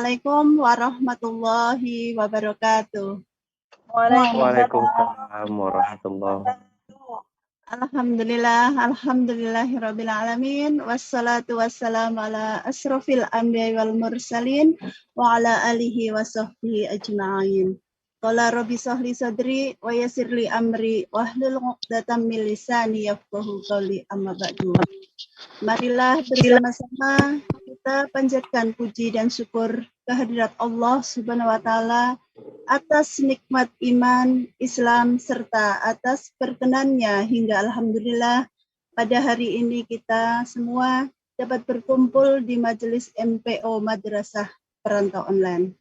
Assalamualaikum warahmatullahi wabarakatuh. Waalaikumsalam warahmatullahi wabarakatuh. Alhamdulillahirabbil alamin wassalatu wassalamu ala asrofil anbiya'i wal mursalin wa ala alihi wa sahbihi ajma'in. Qala rabbi shrahli sadri wa yassirli amri wahlul 'uqdatam min lisani yafqahu qawli amma ba'du. Marilah bersama-sama kita panjatkan puji dan syukur kehadirat Allah Subhanahu wa taala atas nikmat iman, Islam, serta atas perkenannya hingga alhamdulillah pada hari ini kita semua dapat berkumpul di majelis MPO Madrasah Perantau Online.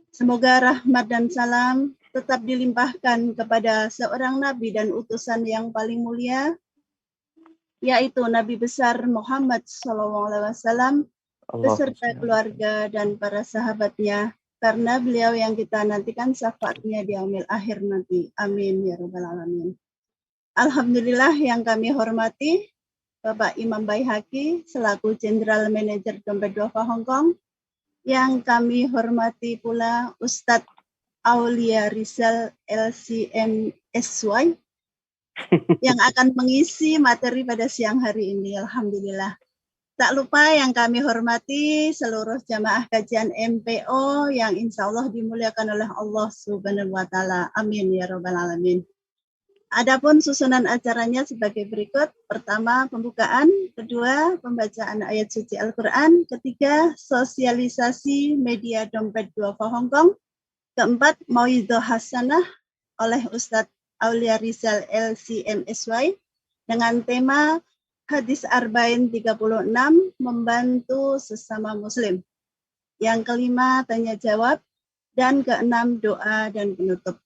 Semoga rahmat dan salam tetap dilimpahkan kepada seorang nabi dan utusan yang paling mulia, yaitu Nabi besar Muhammad SAW beserta keluarga dan para sahabatnya, karena beliau yang kita nantikan syafaatnya di yaumil akhir nanti. Amin ya rabbal alamin. Alhamdulillah yang kami hormati Bapak Imam Baihaqi selaku General Manager Dompet Duafa Hong Kong, yang kami hormati pula Ustadz Aulia Rizal LCMSY yang akan mengisi materi pada siang hari ini. Alhamdulillah. Tak lupa yang kami hormati seluruh jamaah kajian MPO yang insya Allah dimuliakan oleh Allah Subhanahu wa Ta'ala. Amin ya Rabbal Alamin. Adapun susunan acaranya sebagai berikut. Pertama, pembukaan. Kedua, pembacaan ayat suci Al-Quran. Ketiga, sosialisasi media Dompet Duafa Hong Kong. Keempat, mauidhah hasanah oleh Ustadz Aulia Rizal LCMSY dengan tema Hadis Arba'in 36, membantu sesama muslim. Yang kelima, tanya jawab. Dan keenam, doa dan penutup.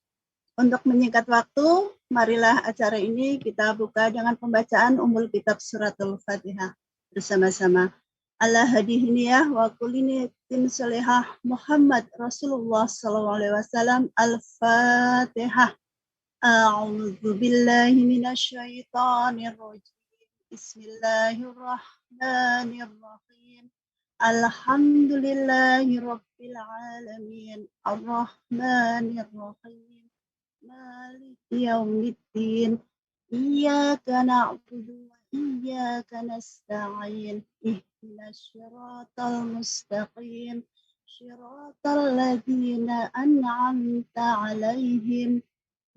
Untuk menyingkat waktu, marilah acara ini kita buka dengan pembacaan Ummul Kitab Suratul Fatihah bersama-sama. Ala hadihiniyah wa kulinitin solehah Muhammad Rasulullah SAW. Al-Fatihah. A'udzu billahi minasyaitonir rajim. Bismillahirrahmanirrahim. Alhamdulillahi rabbil alamin. Ar-Rahmanir-Rahim. Maliki yaumiddin. Iyyaka na'budu wa iyyaka nasta'in. Ihdinas siratal mustaqim. Siratal ladzina an'amta 'alaihim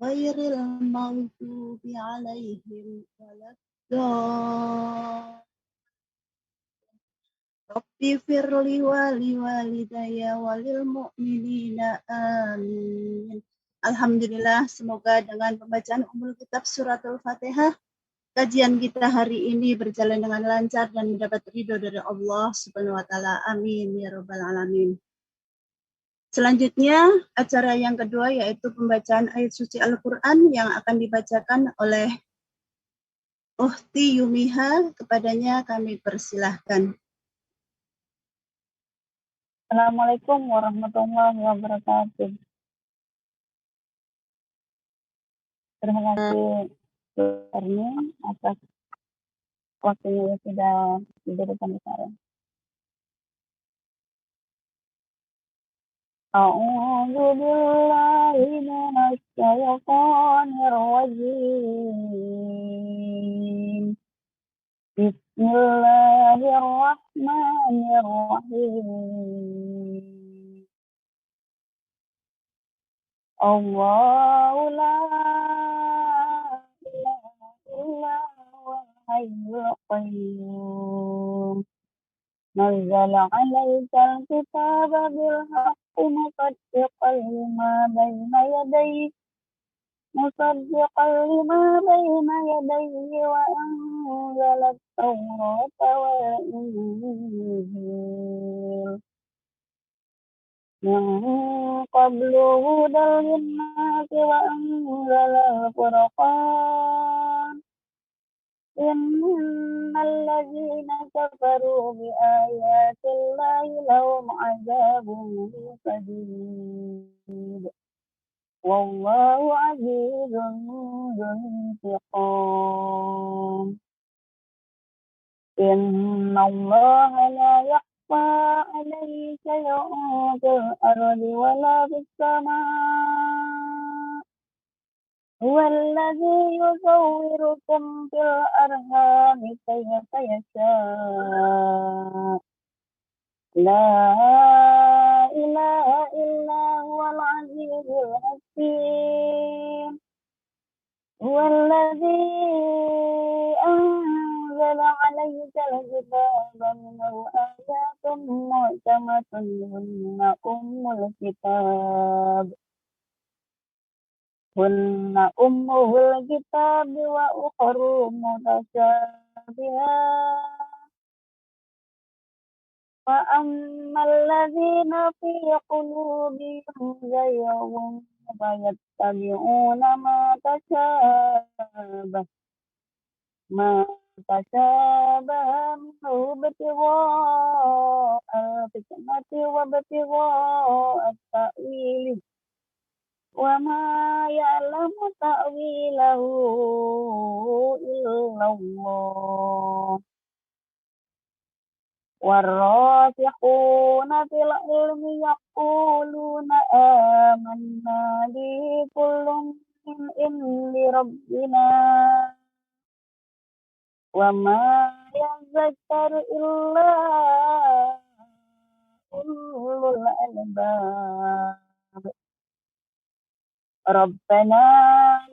ghairil maghdubi 'alaihim waladdallin. Rabbi firli wali walidayya walil mu'minina amin. Alhamdulillah, semoga dengan pembacaan Ummul Kitab Suratul Fatihah, kajian kita hari ini berjalan dengan lancar dan mendapat ridho dari Allah Subhanahu wa Ta'ala. Amin ya rabbal alamin. Selanjutnya, acara yang kedua yaitu pembacaan ayat suci Al-Quran yang akan dibacakan oleh Ukhti Yumiha. Kepadanya kami persilahkan. Assalamualaikum warahmatullahi wabarakatuh. Terima kasih Erni atas waktunya yang sudah diberikan ke saya. A'udzu billahi minasy syaithanir rajim. Bismillahirrahmanirrahim. Allahu la ilaha illa huwal hayyul qayyum. Nazzala 'alaikal kitaba bil haqqi musaddiqan lima bayna yadayhi wa anzala at-taurata wal injil. Min qablu hudan lin-nasi wa anzala al-furqan. Innal ladzina kafaru bi ayatillahi lahum 'adzabun shadid. Wallahu 'azizun dzuntiqam. Innallaha la يخفى عليه شيء في الأرض ولا في السماء هو الذي يصوركم في الأرحام كيف يشاء لا إله إلا هو العزيز الحكيم هو الذي أنزل عليك الكتاب منه آيات محكمات هن أم الكتاب وأخر متشابهات فأما الذين في قلوبهم زيغ فيتبعون ما تشابه منه ابتغاء الفتنة وابتغاء التأويل وما يعلم تأويله إلا الله والراسخون في العلم يقولون آمنا به كل من عند ربنا وما يذكر إلا أولو الألباب ربنا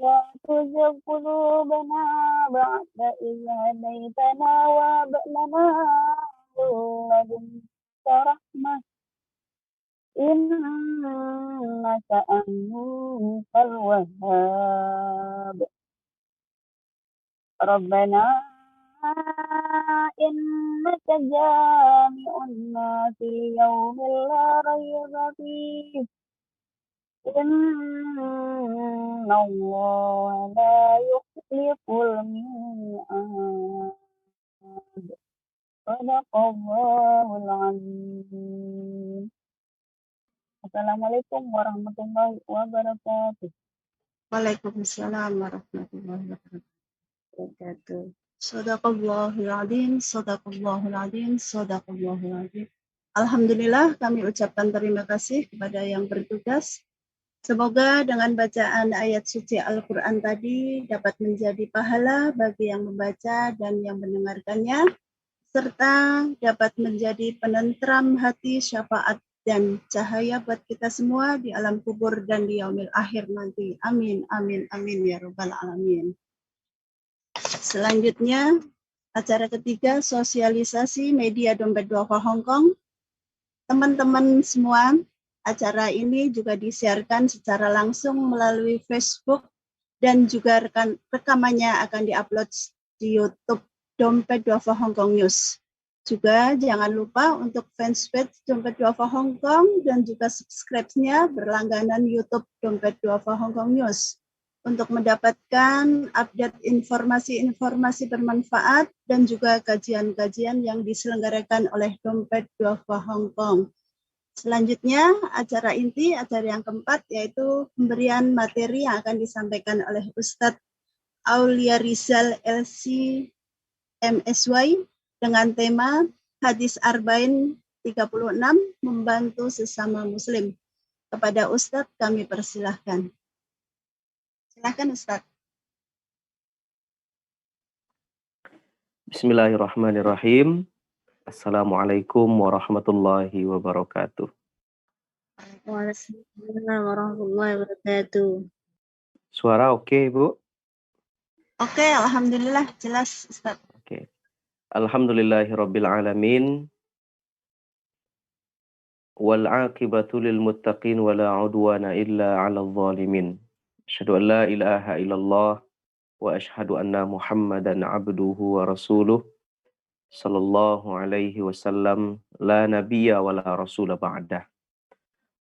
لا تزغ قلوبنا بعد إذ هديتنا وهب لنا من لدنك رحمة إنك أنت الوهاب ربنا إنك جامع الناس ليوم لا ريب فيه إن الله لا يخلف الميعاد صدق الله العظيم. Assalamualaikum warahmatullahi wabarakatuh. Waalaikumsalam warahmatullahi wabarakatuh. Shadaqallahul adzim, shadaqallahul adzim, shadaqallahul adzim. Alhamdulillah, kami ucapkan terima kasih kepada yang bertugas. Semoga dengan bacaan ayat suci Al-Quran tadi dapat menjadi pahala bagi yang membaca dan yang mendengarkannya, serta dapat menjadi penentram hati, syafaat dan cahaya buat kita semua di alam kubur dan di yaumil akhir nanti. Amin, amin, amin ya rabbal alamin. Selanjutnya, acara ketiga, sosialisasi media Dompet Duafa Hongkong. Teman-teman semua, acara ini juga disiarkan secara langsung melalui Facebook dan juga rekamannya akan diupload di YouTube Dompet Duafa Hongkong News. Juga jangan lupa untuk fanspage Dompet Duafa Hongkong dan juga subscribe-nya berlangganan YouTube Dompet Duafa Hongkong News untuk mendapatkan update informasi-informasi bermanfaat dan juga kajian-kajian yang diselenggarakan oleh Dompet Duafa Hongkong. Selanjutnya, acara inti, acara yang keempat, yaitu pemberian materi yang akan disampaikan oleh Ustadz Aulia Rizal LC MSY dengan tema Hadis Arba'in 36, membantu sesama Muslim. Kepada Ustadz kami persilahkan. Silahkan Ustadz. Bismillahirrahmanirrahim. Assalamualaikum warahmatullahi wabarakatuh. Waalaikumsalam warahmatullahi wabarakatuh. Suara oke, Bu? Oke, alhamdulillah jelas Ustadz. Oke. Alhamdulillahirabbil alamin. Wal 'aqibatu lil muttaqin wa la 'udwana illa 'alal zalimin. Asyhadu an la ilaha illallah wa asyhadu anna Muhammadan 'abduhu wa rasuluh. Sallallahu alaihi wasallam la nabiyya wa la rasula ba'dah.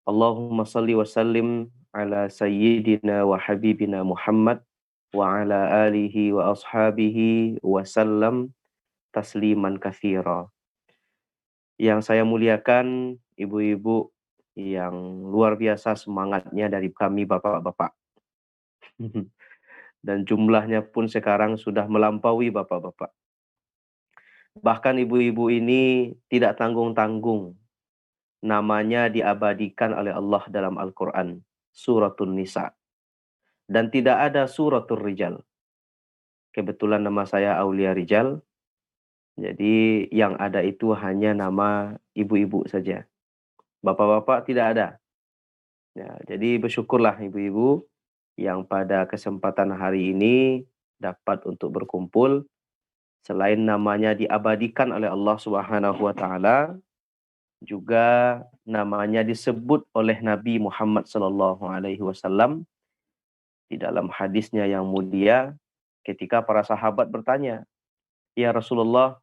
Allahumma salli wa sallim ala sayyidina wa habibina Muhammad wa ala alihi wa ashabihi wa sallam tasliman katsira. Yang saya muliakan ibu-ibu yang luar biasa semangatnya dari kami bapak-bapak. Dan jumlahnya pun sekarang sudah melampaui bapak-bapak. Bahkan ibu-ibu ini tidak tanggung-tanggung. Namanya diabadikan oleh Allah dalam Al-Quran. Suratul Nisa. Dan tidak ada Suratul Rijal. Kebetulan nama saya Aulia Rijal. Jadi yang ada itu hanya nama ibu-ibu saja. Bapak-bapak tidak ada. Ya, jadi bersyukurlah ibu-ibu yang pada kesempatan hari ini dapat untuk berkumpul. Selain namanya diabadikan oleh Allah Subhanahu wa taala, juga namanya disebut oleh Nabi Muhammad sallallahu alaihi wasallam di dalam hadisnya yang mulia ketika para sahabat bertanya, "Ya Rasulullah,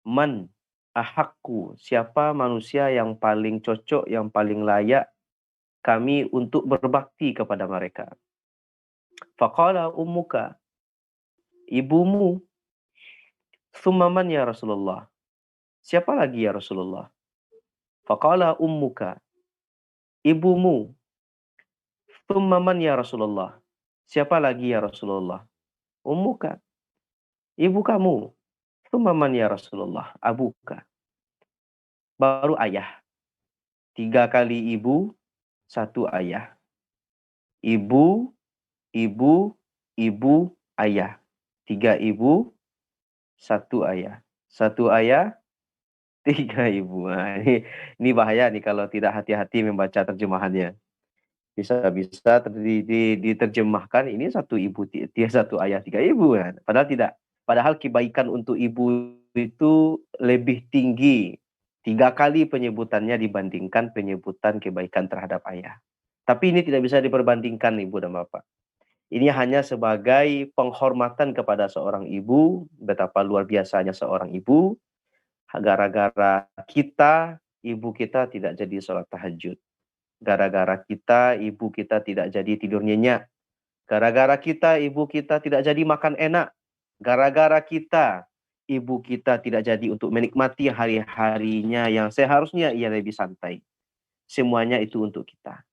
man ahakku, siapa manusia yang paling cocok, yang paling layak kami untuk berbakti kepada mereka?" Faqala ummuka, ibumu. Tsumma man ya Rasulullah, siapa lagi ya Rasulullah? Faqala ummuka, ibumu. Tsumma man ya Rasulullah, siapa lagi ya Rasulullah? Ummuka, ibu kamu. Tsumma man ya Rasulullah, abuka. Baru ayah. 3 kali ibu, 1 ayah. Ibu, ibu, ibu, ayah. 3 ibu, 1 ayah. 1 ayah, 3 ibu. Nah, ini bahaya nih kalau tidak hati-hati membaca terjemahannya. Bisa-bisa diterjemahkan ini 1 ibu, 1 ayah, 3 ibu. Nah, padahal tidak. Padahal kebaikan untuk ibu itu lebih tinggi 3 kali penyebutannya dibandingkan penyebutan kebaikan terhadap ayah. Tapi ini tidak bisa diperbandingkan ibu dan bapak. Ini hanya sebagai penghormatan kepada seorang ibu, betapa luar biasanya seorang ibu. Gara-gara kita, ibu kita tidak jadi sholat tahajud. Gara-gara kita, ibu kita tidak jadi tidur nyenyak. Gara-gara kita, ibu kita tidak jadi makan enak. Gara-gara kita, ibu kita tidak jadi untuk menikmati hari-harinya yang seharusnya ia lebih santai. Semuanya itu untuk kita.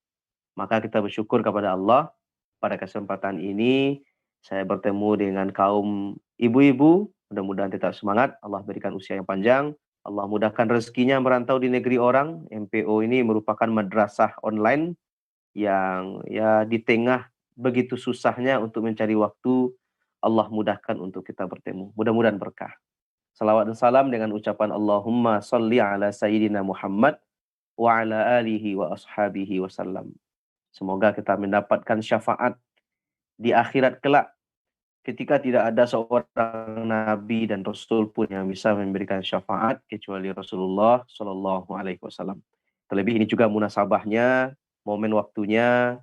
Maka kita bersyukur kepada Allah. Pada kesempatan ini, saya bertemu dengan kaum ibu-ibu. Mudah-mudahan tetap semangat. Allah berikan usia yang panjang. Allah mudahkan rezekinya merantau di negeri orang. MPO ini merupakan madrasah online yang ya di tengah begitu susahnya untuk mencari waktu, Allah mudahkan untuk kita bertemu. Mudah-mudahan berkah. Salawat dan salam dengan ucapan Allahumma salli ala Sayyidina Muhammad wa ala alihi wa ashabihi wasallam. Semoga kita mendapatkan syafaat di akhirat kelak ketika tidak ada seorang nabi dan rasul pun yang bisa memberikan syafaat kecuali Rasulullah Shallallahu alaihi wasallam. Terlebih ini juga munasabahnya, momen waktunya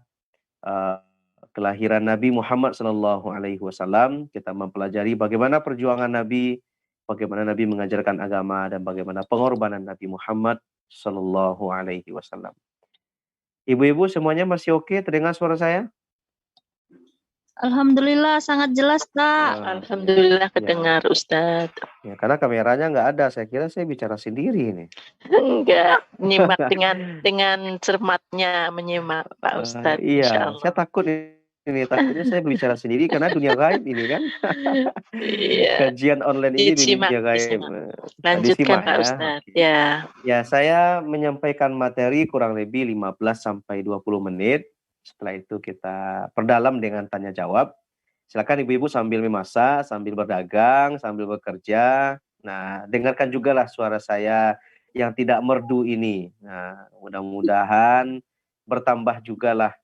kelahiran Nabi Muhammad Shallallahu alaihi wasallam. Kita mempelajari bagaimana perjuangan Nabi, bagaimana Nabi mengajarkan agama dan bagaimana pengorbanan Nabi Muhammad Shallallahu alaihi wasallam. Ibu-ibu semuanya masih oke terdengar suara saya? Alhamdulillah sangat jelas, Kak. Alhamdulillah kedengar, Ustadz. Ya, karena kameranya nggak ada. Saya kira saya bicara sendiri ini. Enggak, nyimak dengan cermatnya menyimak Pak Ustadz. Iya, saya takut ini. Takutnya saya berbicara sendiri karena dunia gaib ini kan. Iya. Kajian online ini dunia gaib. Lanjutkan Pak ya. Ustadz. Okay. Ya. Ya, saya menyampaikan materi kurang lebih 15-20 menit. Setelah itu kita perdalam dengan tanya jawab. Silakan ibu-ibu sambil memasak, sambil berdagang, sambil bekerja. Nah, dengarkan juga lah suara saya yang tidak merdu ini. Nah, mudah-mudahan bertambah juga lah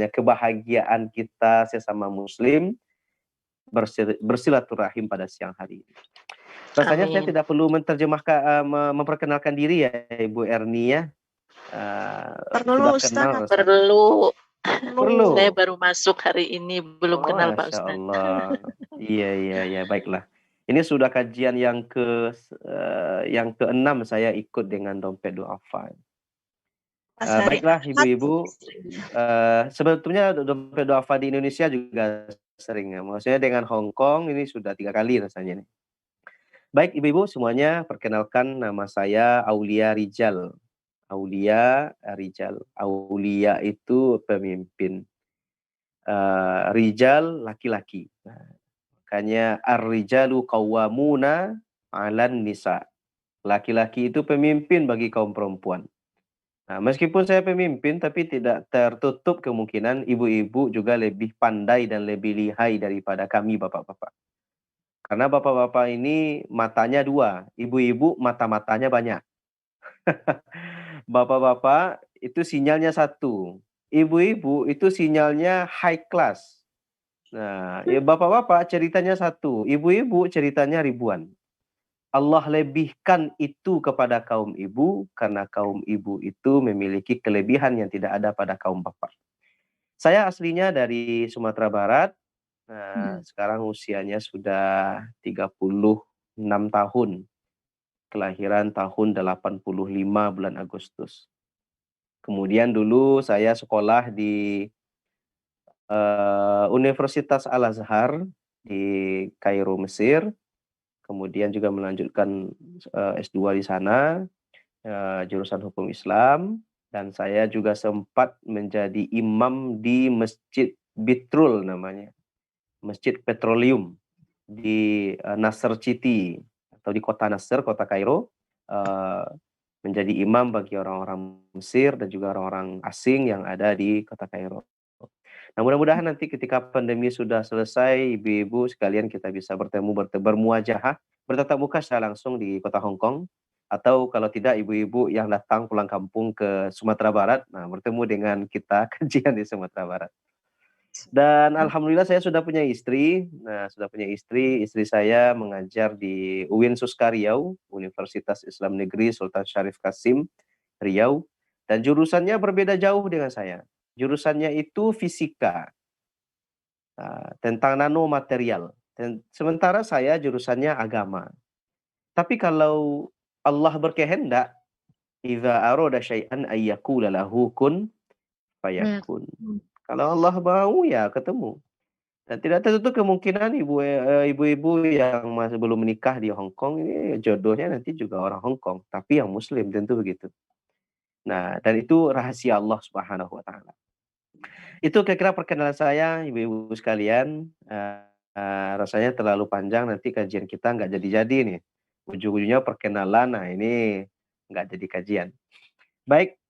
kebahagiaan kita sesama muslim bersilaturahim pada siang hari ini. Rasanya saya tidak perlu menerjemahkan, memperkenalkan diri ya Ibu Erni ya. Perlu, Ustaz. Perlu. Saya baru masuk hari ini, belum kenal Pak Ustaz. Allah. Iya, baiklah. Ini sudah kajian yang ke-6 saya ikut dengan dompet duafa. Baiklah ibu-ibu, sebetulnya dompet duafa di Indonesia juga sering ya. Maksudnya dengan Hong Kong ini sudah 3 kali rasanya nih. Baik ibu-ibu semuanya, perkenalkan nama saya Aulia Rijal. Aulia Rijal. Aulia itu pemimpin. Rijal laki-laki. Nah, makanya ar-rijalu qawwamuna 'alan nisa. Laki-laki itu pemimpin bagi kaum perempuan. Nah, meskipun saya pemimpin, tapi tidak tertutup kemungkinan ibu-ibu juga lebih pandai dan lebih lihai daripada kami bapak-bapak. Karena bapak-bapak ini matanya 2, ibu-ibu mata-matanya banyak. Bapak-bapak itu sinyalnya 1, ibu-ibu itu sinyalnya high class. Nah, ya bapak-bapak ceritanya 1, ibu-ibu ceritanya ribuan. Allah lebihkan itu kepada kaum ibu karena kaum ibu itu memiliki kelebihan yang tidak ada pada kaum bapak. Saya aslinya dari Sumatera Barat. Nah, sekarang usianya sudah 36 tahun. Kelahiran tahun 85 bulan Agustus. Kemudian dulu saya sekolah di Universitas Al-Azhar di Kairo, Mesir. Kemudian juga melanjutkan S2 di sana, jurusan hukum Islam, dan saya juga sempat menjadi imam di Masjid Bitrul namanya, Masjid Petroleum di Nasr City atau di kota Nasr, kota Kairo, menjadi imam bagi orang-orang Mesir dan juga orang-orang asing yang ada di kota Kairo. Nah, mudah-mudahan nanti ketika pandemi sudah selesai, ibu-ibu sekalian kita bisa bertemu, bermuajahah, bertatap muka secara langsung di kota Hong Kong. Atau kalau tidak, ibu-ibu yang datang pulang kampung ke Sumatera Barat, nah bertemu dengan kita kajian di Sumatera Barat. Dan alhamdulillah saya sudah punya istri. Nah, sudah punya istri saya mengajar di UIN Suska Riau, Universitas Islam Negeri Sultan Syarif Kasim, Riau. Dan jurusannya berbeda jauh dengan saya. Jurusannya itu fisika, tentang nanomaterial. Dan sementara saya jurusannya agama. Tapi kalau Allah berkehendak, idza arada syai'an ayyakula lahu kun fayakun. Kalau Allah mau ya ketemu. Dan tidak tertutup kemungkinan ibu-ibu yang masih belum menikah di Hong Kong ini jodohnya nanti juga orang Hong Kong, tapi yang muslim, tentu begitu. Nah, dan itu rahasia Allah Subhanahu wa taala. Itu kira-kira perkenalan saya, ibu-ibu sekalian. Rasanya terlalu panjang, nanti kajian kita nggak jadi-jadi nih. Ujung-ujungnya perkenalan, nah ini nggak jadi kajian. Baik,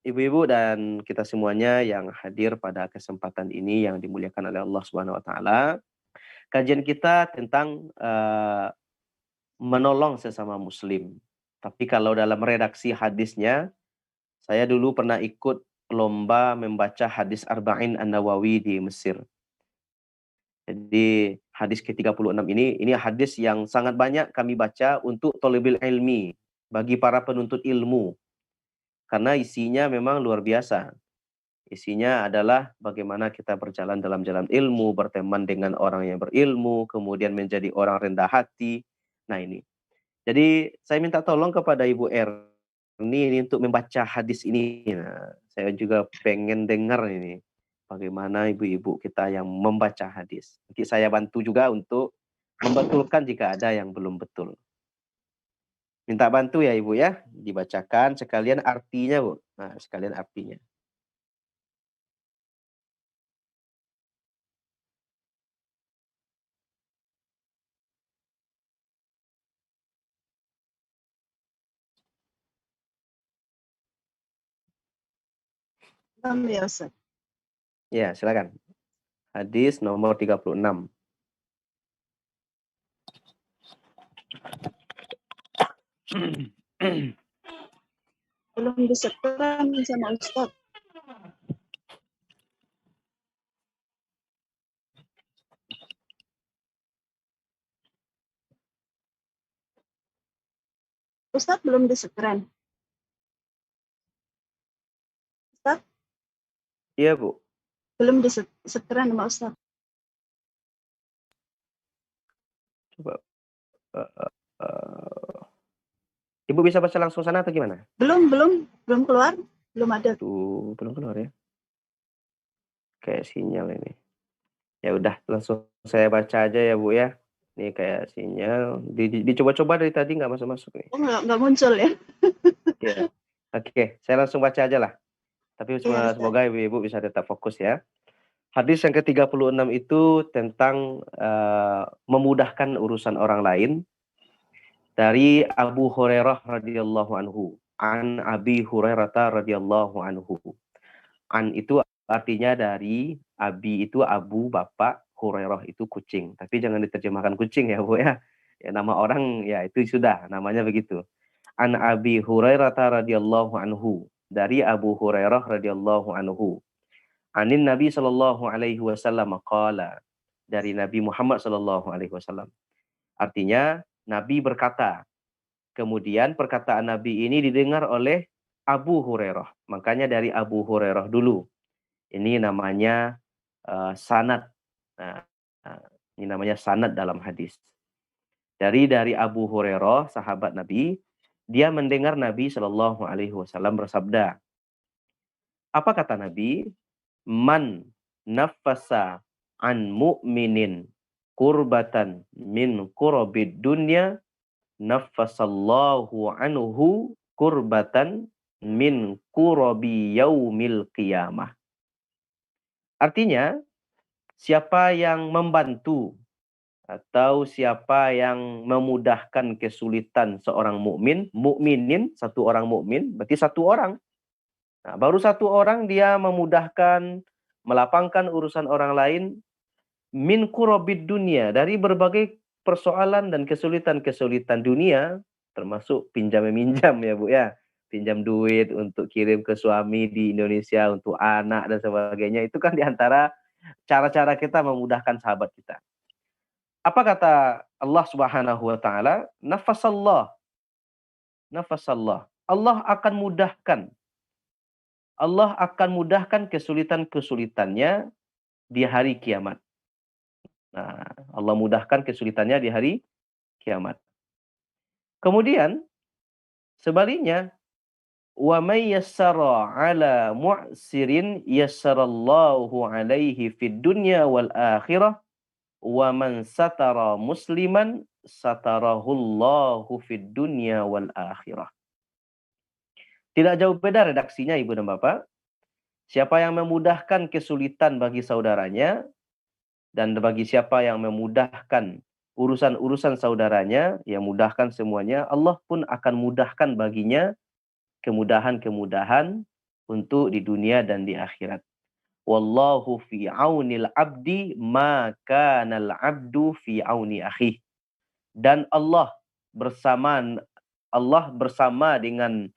ibu-ibu dan kita semuanya yang hadir pada kesempatan ini yang dimuliakan oleh Allah Subhanahu wa taala. Kajian kita tentang menolong sesama muslim. Tapi kalau dalam redaksi hadisnya, saya dulu pernah ikut lomba membaca hadis Arba'in An-Nawawi di Mesir. Jadi hadis ke-36 ini hadis yang sangat banyak kami baca untuk thalabil ilmi, bagi para penuntut ilmu. Karena isinya memang luar biasa. Isinya adalah bagaimana kita berjalan dalam jalan ilmu, berteman dengan orang yang berilmu, kemudian menjadi orang rendah hati. Nah ini. Jadi saya minta tolong kepada Ibu Erni ini untuk membaca hadis ini. Nah, saya juga pengen dengar ini bagaimana ibu-ibu kita yang membaca hadis. Nanti saya bantu juga untuk membetulkan jika ada yang belum betul. Minta bantu ya Ibu ya, dibacakan sekalian artinya Bu. Nah, sekalian artinya. Ya Ustaz. Ya, silakan. Hadis nomor 36. Belum disetraan sama Ustaz. Ustaz belum disetraan. Ustaz? Iya Bu. Belum disetraan sama Ustaz. Coba. Ibu bisa baca langsung sana atau gimana? Belum keluar, belum ada. Tuh, belum keluar ya. Kayak sinyal ini. Ya udah, langsung saya baca aja ya Bu ya. Ini kayak sinyal. Dicoba-coba dari tadi nggak masuk-masuk nih. Oh, nggak muncul ya? Ya. Oke, saya langsung baca aja lah. Tapi semoga ibu-ibu bisa tetap fokus ya. Hadis yang ke-36 itu tentang memudahkan urusan orang lain. dari Abu Hurairah radhiyallahu anhu, an Abi Hurairah radhiyallahu anhu. An itu artinya dari, Abi itu abu, bapak, Hurairah itu kucing. Tapi jangan diterjemahkan kucing ya, Bu ya. Ya nama orang ya itu sudah namanya begitu. An Abi Hurairah radhiyallahu anhu, dari Abu Hurairah radhiyallahu anhu. Anin Nabi sallallahu alaihi wasallam qala, dari Nabi Muhammad sallallahu alaihi wasallam. Artinya Nabi berkata. Kemudian perkataan Nabi ini didengar oleh Abu Hurairah. Makanya dari Abu Hurairah dulu. Ini namanya sanad. Nah, ini namanya sanad dalam hadis. Dari Abu Hurairah, sahabat Nabi, dia mendengar Nabi Shallallahu Alaihi Wasallam bersabda. Apa kata Nabi? Man nafasa an mu'minin kurbatan min kurabid dunya nafasallahu anhu kurbatan min kurabi yaumil qiyamah. Artinya, siapa yang membantu atau siapa yang memudahkan kesulitan seorang mukminin, satu orang mukmin, berarti satu orang. Nah, baru satu orang dia memudahkan, melapangkan urusan orang lain, min kurabid dunia, dari berbagai persoalan dan kesulitan-kesulitan dunia, termasuk pinjam-meminjam ya Bu ya. Pinjam duit untuk kirim ke suami di Indonesia, untuk anak dan sebagainya. Itu kan diantara cara-cara kita memudahkan sahabat kita. Apa kata Allah Subhanahu wa taala? Nafasallah. Allah akan mudahkan. Allah akan mudahkan kesulitan-kesulitannya di hari kiamat. Nah, Allah mudahkan kesulitannya di hari kiamat. Kemudian sebaliknya, wa may yassara ala mu'sirin yassarallahu alaihi fid dunya wal akhirah wa man satara musliman satarahullahu fid dunya wal akhirah. Tidak jauh beda redaksinya Ibu dan Bapak. Siapa yang memudahkan kesulitan bagi saudaranya dan bagi siapa yang memudahkan urusan-urusan saudaranya, yang mudahkan semuanya, Allah pun akan mudahkan baginya kemudahan-kemudahan untuk di dunia dan di akhirat. Wallahu fi aunil abdi ma kanal abdu fi auni akhih. Dan Allah bersama dengan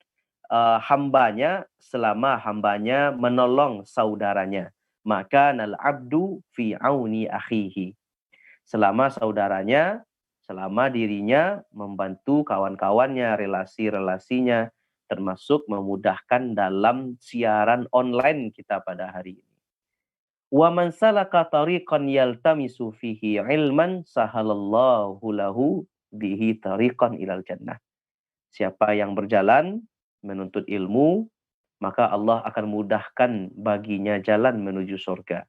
hambanya selama hambanya menolong saudaranya. Maka nal abdu fi auni akhihi. Selama saudaranya, selama dirinya membantu kawan-kawannya, relasi-relasinya, termasuk memudahkan dalam siaran online kita pada hari ini. Wa man salaka tariqan yaltamisu fihi ilman sahalallahu lahu bihi tariqan ilal jannah. Siapa yang berjalan menuntut ilmu, maka Allah akan mudahkan baginya jalan menuju surga.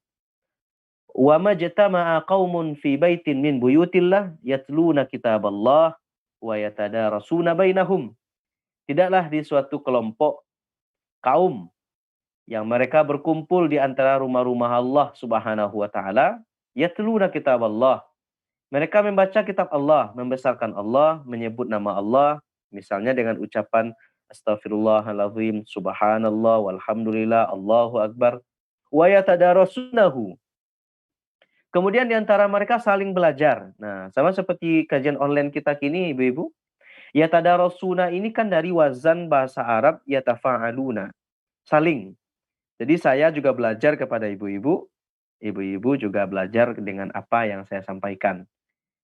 Wa majtama'a qaumun fi baitin min buyutillah yatluna kitaballah wa yatadarasuna bainahum. Tidaklah di suatu kelompok kaum yang mereka berkumpul di antara rumah-rumah Allah Subhanahu wa taala, yatluna kitaballah. Mereka membaca kitab Allah, membesarkan Allah, menyebut nama Allah, misalnya dengan ucapan astaghfirullahalazim, subhanallah, walhamdulillah, Allahu akbar, wa yatadarasunahu. Kemudian di antara mereka saling belajar. Nah, sama seperti kajian online kita kini, Ibu-ibu. Yatadarasuna ini kan dari wazan bahasa Arab yatafa'aluna. Saling. Jadi saya juga belajar kepada ibu-ibu. Ibu-ibu juga belajar dengan apa yang saya sampaikan.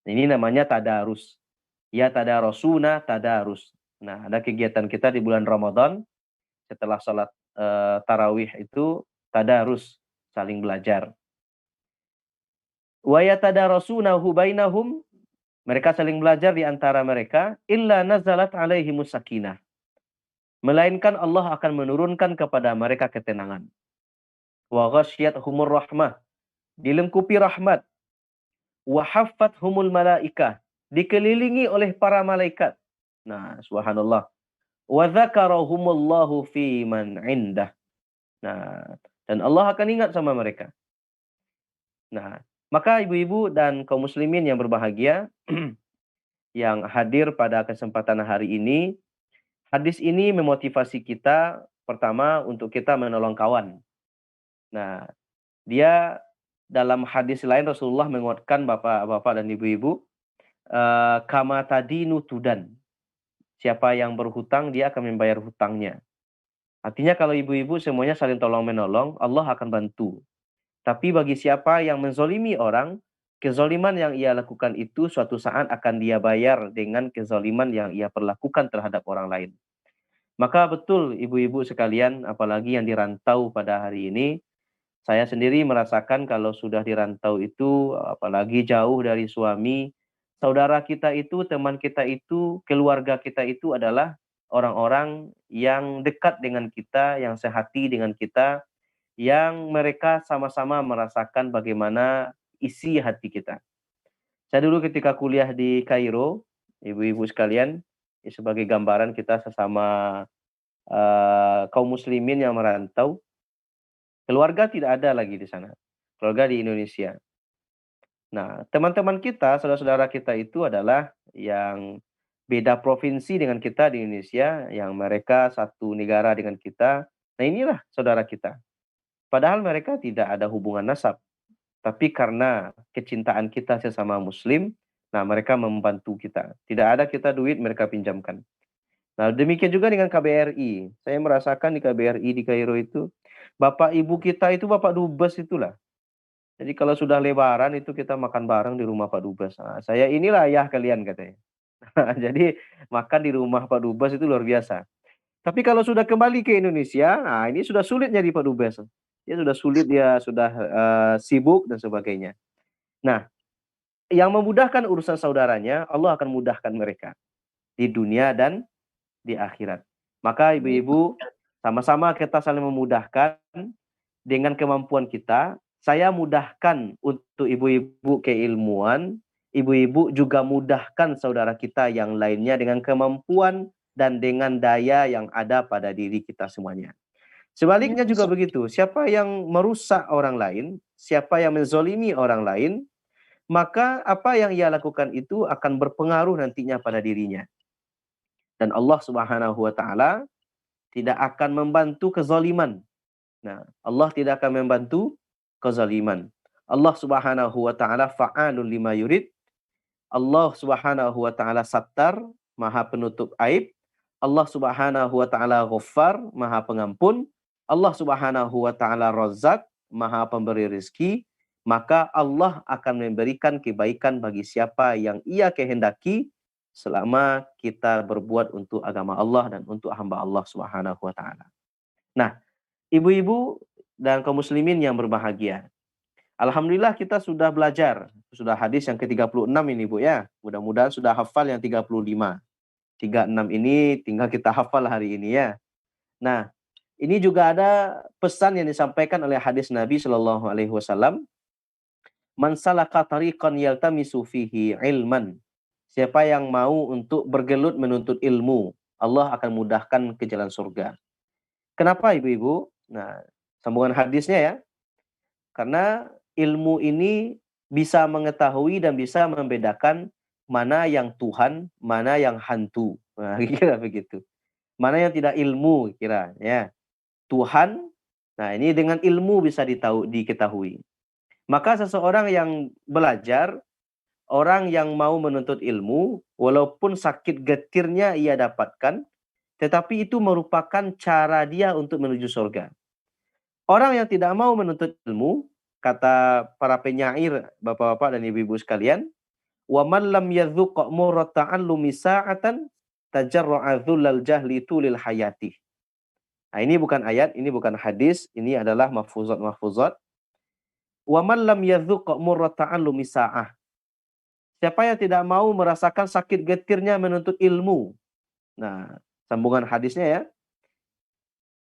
Ini namanya tadarus. Yatadarasuna tadarus. Nah, ada kegiatan kita di bulan Ramadan. Setelah sholat tarawih itu tadarus. Saling belajar. Wa yatadarasunahu bainahum, mereka saling belajar di antara mereka, illa nazalat alaihimus sakinah, melainkan Allah akan menurunkan kepada mereka ketenangan. Wa ghasyiyathumur rahmah, dilengkupi rahmat. Wa haffathumul malaikah, dikelilingi oleh para malaikat. Nah, subhanallah. Wa dzakarahumullahu fi man indah. Nah, dan Allah akan ingat sama mereka. Nah, maka ibu-ibu dan kaum muslimin yang berbahagia, yang hadir pada kesempatan hari ini. Hadis ini memotivasi kita pertama untuk kita menolong kawan. Nah, dia dalam hadis lain Rasulullah menguatkan bapak-bapak dan ibu-ibu, kama tadinu tudan. Siapa yang berhutang dia akan membayar hutangnya. Artinya kalau ibu-ibu semuanya saling tolong menolong, Allah akan bantu. Tapi bagi siapa yang menzolimi orang, kezoliman yang ia lakukan itu suatu saat akan dia bayar dengan kezoliman yang ia perlakukan terhadap orang lain. Maka betul ibu-ibu sekalian, apalagi yang dirantau pada hari ini, saya sendiri merasakan kalau sudah dirantau itu, apalagi jauh dari suami, saudara kita itu, teman kita itu, keluarga kita itu adalah orang-orang yang dekat dengan kita, yang sehati dengan kita, yang mereka sama-sama merasakan bagaimana isi hati kita. Saya dulu ketika kuliah di Kairo, ibu-ibu sekalian, sebagai gambaran kita sesama kaum muslimin yang merantau, keluarga tidak ada lagi di sana, keluarga di Indonesia. Nah, teman-teman kita, saudara-saudara kita itu adalah yang beda provinsi dengan kita di Indonesia, yang mereka satu negara dengan kita. Nah, inilah saudara kita. Padahal mereka tidak ada hubungan nasab. Tapi karena kecintaan kita sesama muslim, nah mereka membantu kita. Tidak ada kita duit, mereka pinjamkan. Nah, demikian juga dengan KBRI. Saya merasakan di KBRI di Kairo itu, bapak ibu kita itu bapak dubes itulah. Jadi kalau sudah lebaran itu kita makan bareng di rumah Pak Dubes. Nah, saya inilah ayah kalian katanya. Jadi makan di rumah Pak Dubes itu luar biasa. Tapi kalau sudah kembali ke Indonesia, nah ini sudah sulit jadi Pak Dubes. Dia sudah sulit, dia sudah sibuk dan sebagainya. Nah, yang memudahkan urusan saudaranya, Allah akan mudahkan mereka di dunia dan di akhirat. Maka ibu-ibu, sama-sama kita saling memudahkan dengan kemampuan kita. Saya mudahkan untuk ibu-ibu keilmuan, ibu-ibu juga mudahkan saudara kita yang lainnya dengan kemampuan dan dengan daya yang ada pada diri kita semuanya. Sebaliknya juga begitu, siapa yang merusak orang lain, siapa yang menzolimi orang lain, maka apa yang ia lakukan itu akan berpengaruh nantinya pada dirinya. Dan Allah Subhanahu wa taala tidak akan membantu kezaliman. Nah, Allah tidak akan membantu kezaliman. Allah Subhanahu wa taala fa'alun lima yurid. Allah Subhanahu wa taala Sattar, Maha penutup aib. Allah Subhanahu wa taala Ghaffar, Maha pengampun. Allah Subhanahu wa taala Razzaq, Maha pemberi rezeki. Maka Allah akan memberikan kebaikan bagi siapa yang Ia kehendaki selama kita berbuat untuk agama Allah dan untuk hamba Allah Subhanahu wa taala. Nah, ibu-ibu dan kaum muslimin yang berbahagia. Alhamdulillah kita sudah belajar. Sudah hadis yang ke-36 ini Bu ya. Mudah-mudahan sudah hafal yang 35. 36 ini tinggal kita hafal hari ini ya. Nah, ini juga ada pesan yang disampaikan oleh hadis Nabi Shallallahu alaihi wasallam. Man salaka tariqan yaltamisu fihi ilman. Siapa yang mau untuk bergelut menuntut ilmu, Allah akan mudahkan ke jalan surga. Kenapa ibu-ibu? Nah, sambungan hadisnya ya. Karena ilmu ini bisa mengetahui dan bisa membedakan mana yang Tuhan, mana yang hantu. Nah, kira begitu. Mana yang tidak ilmu kira ya. Tuhan, nah ini dengan ilmu bisa diketahui. Maka seseorang yang belajar, orang yang mau menuntut ilmu, walaupun sakit getirnya ia dapatkan, tetapi itu merupakan cara dia untuk menuju surga. Orang yang tidak mau menuntut ilmu, kata para penyair, bapak-bapak dan ibu-ibu sekalian, wa man lam yadzuq murrat ta'allumi sa'atan tajarra'a dhullal jahli tulil hayati. Nah, ini bukan ayat, ini bukan hadis, ini adalah mahfuzat. Wa man lam yadzuq murrat ta'allumi sa'ah. Siapa yang tidak mau merasakan sakit getirnya menuntut ilmu. Nah, sambungan hadisnya ya.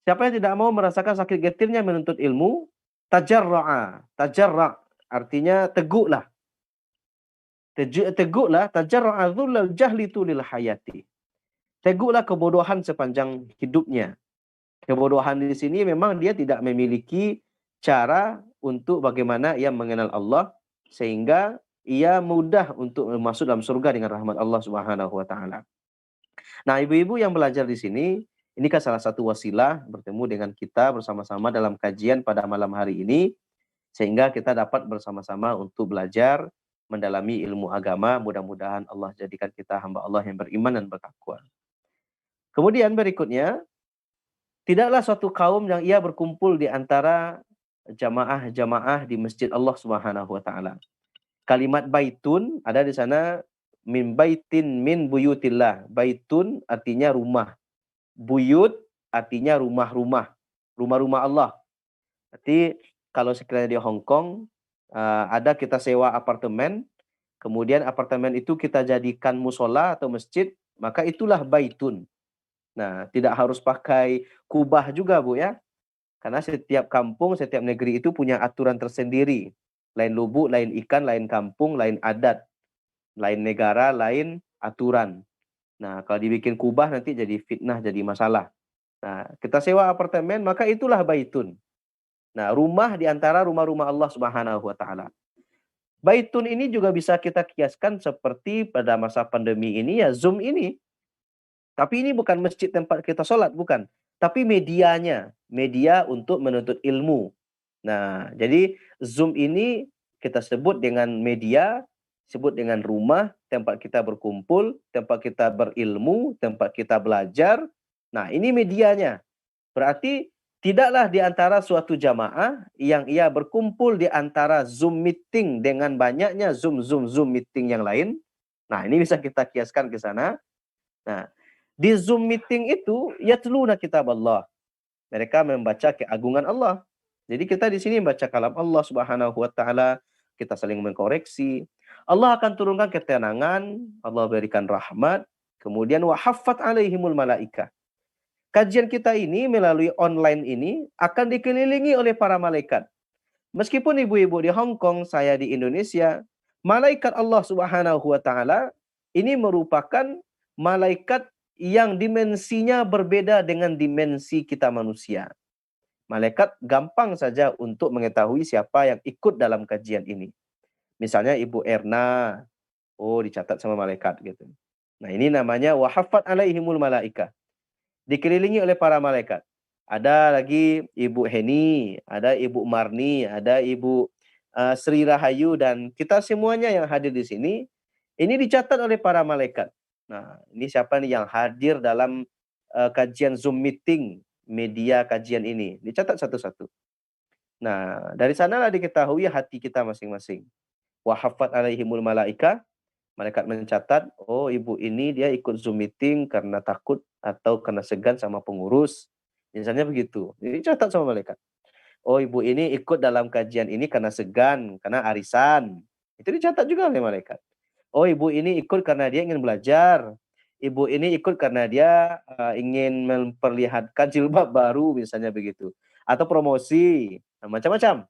Siapa yang tidak mau merasakan sakit getirnya menuntut ilmu, tajarra' artinya teguklah. Teguklah tajarra' dhullal jahli tulil hayati. Teguklah kebodohan sepanjang hidupnya. Kebodohan di sini memang dia tidak memiliki cara untuk bagaimana ia mengenal Allah sehingga ia mudah untuk masuk dalam surga dengan rahmat Allah Subhanahu wa taala. Nah, ibu-ibu yang belajar di sini, ini kan salah satu wasilah bertemu dengan kita bersama-sama dalam kajian pada malam hari ini, sehingga kita dapat bersama-sama untuk belajar mendalami ilmu agama. Mudah-mudahan Allah jadikan kita hamba Allah yang beriman dan bertakwa. Kemudian berikutnya, tidaklah suatu kaum yang ia berkumpul di antara jamaah-jamaah di masjid Allah Subhanahu wa taala. Kalimat baitun ada di sana, min baitin min buyutillah. Baitun artinya rumah. Buyut artinya rumah-rumah. Rumah-rumah Allah. Berarti kalau sekiranya di Hong Kong ada kita sewa apartemen, kemudian apartemen itu kita jadikan musola atau masjid, maka itulah baitun. Nah, tidak harus pakai kubah juga, Bu, ya. Karena setiap kampung, setiap negeri itu punya aturan tersendiri. Lain lubuk, lain ikan, lain kampung, lain adat. Lain negara, lain aturan. Nah, kalau dibikin kubah nanti jadi fitnah, jadi masalah. Nah, kita sewa apartemen, maka itulah baitun. Nah, rumah di antara rumah-rumah Allah Subhanahu wa taala. Baitun ini juga bisa kita kiaskan seperti pada masa pandemi ini, ya Zoom ini. Tapi ini bukan masjid tempat kita sholat, bukan. Tapi medianya, media untuk menuntut ilmu. Nah, jadi Zoom ini kita sebut dengan media, sebut dengan rumah, tempat kita berkumpul, tempat kita berilmu, tempat kita belajar. Nah, ini medianya. Berarti tidaklah di antara suatu jamaah yang ia berkumpul di antara Zoom meeting dengan banyaknya Zoom meeting yang lain. Nah, ini bisa kita kiaskan ke sana. Nah, di Zoom meeting itu yatluna kitab Allah. Mereka membaca keagungan Allah. Jadi kita di sini membaca kalam Allah Subhanahu wa taala, kita saling mengkoreksi. Allah akan turunkan ketenangan, Allah berikan rahmat, kemudian wa haffat alaihimul malaikah. Kajian kita ini melalui online ini akan dikelilingi oleh para malaikat. Meskipun ibu-ibu di Hong Kong, saya di Indonesia, malaikat Allah Subhanahu wa taala ini merupakan malaikat yang dimensinya berbeda dengan dimensi kita manusia. Malaikat gampang saja untuk mengetahui siapa yang ikut dalam kajian ini. Misalnya Ibu Erna, oh dicatat sama malaikat gitu. Nah, ini namanya wa haffat alaihimul malaikah. Dikelilingi oleh para malaikat. Ada lagi Ibu Heni, ada Ibu Marni, ada Ibu Sri Rahayu, dan kita semuanya yang hadir di sini, ini dicatat oleh para malaikat. Nah, ini siapa nih yang hadir dalam kajian Zoom meeting, media kajian ini. Dicatat satu-satu. Nah, dari sanalah diketahui hati kita masing-masing. Wa haffat alaihimul malaikah. Malaikat mencatat, oh ibu ini dia ikut Zoom meeting karena takut atau karena segan sama pengurus. Misalnya begitu. Ini catat sama malaikat. Oh ibu ini ikut dalam kajian ini karena segan, karena arisan. Itu dicatat juga oleh malaikat. Oh ibu ini ikut karena dia ingin belajar. Ibu ini ikut karena dia ingin memperlihatkan jilbab baru, misalnya begitu. Atau promosi, macam-macam.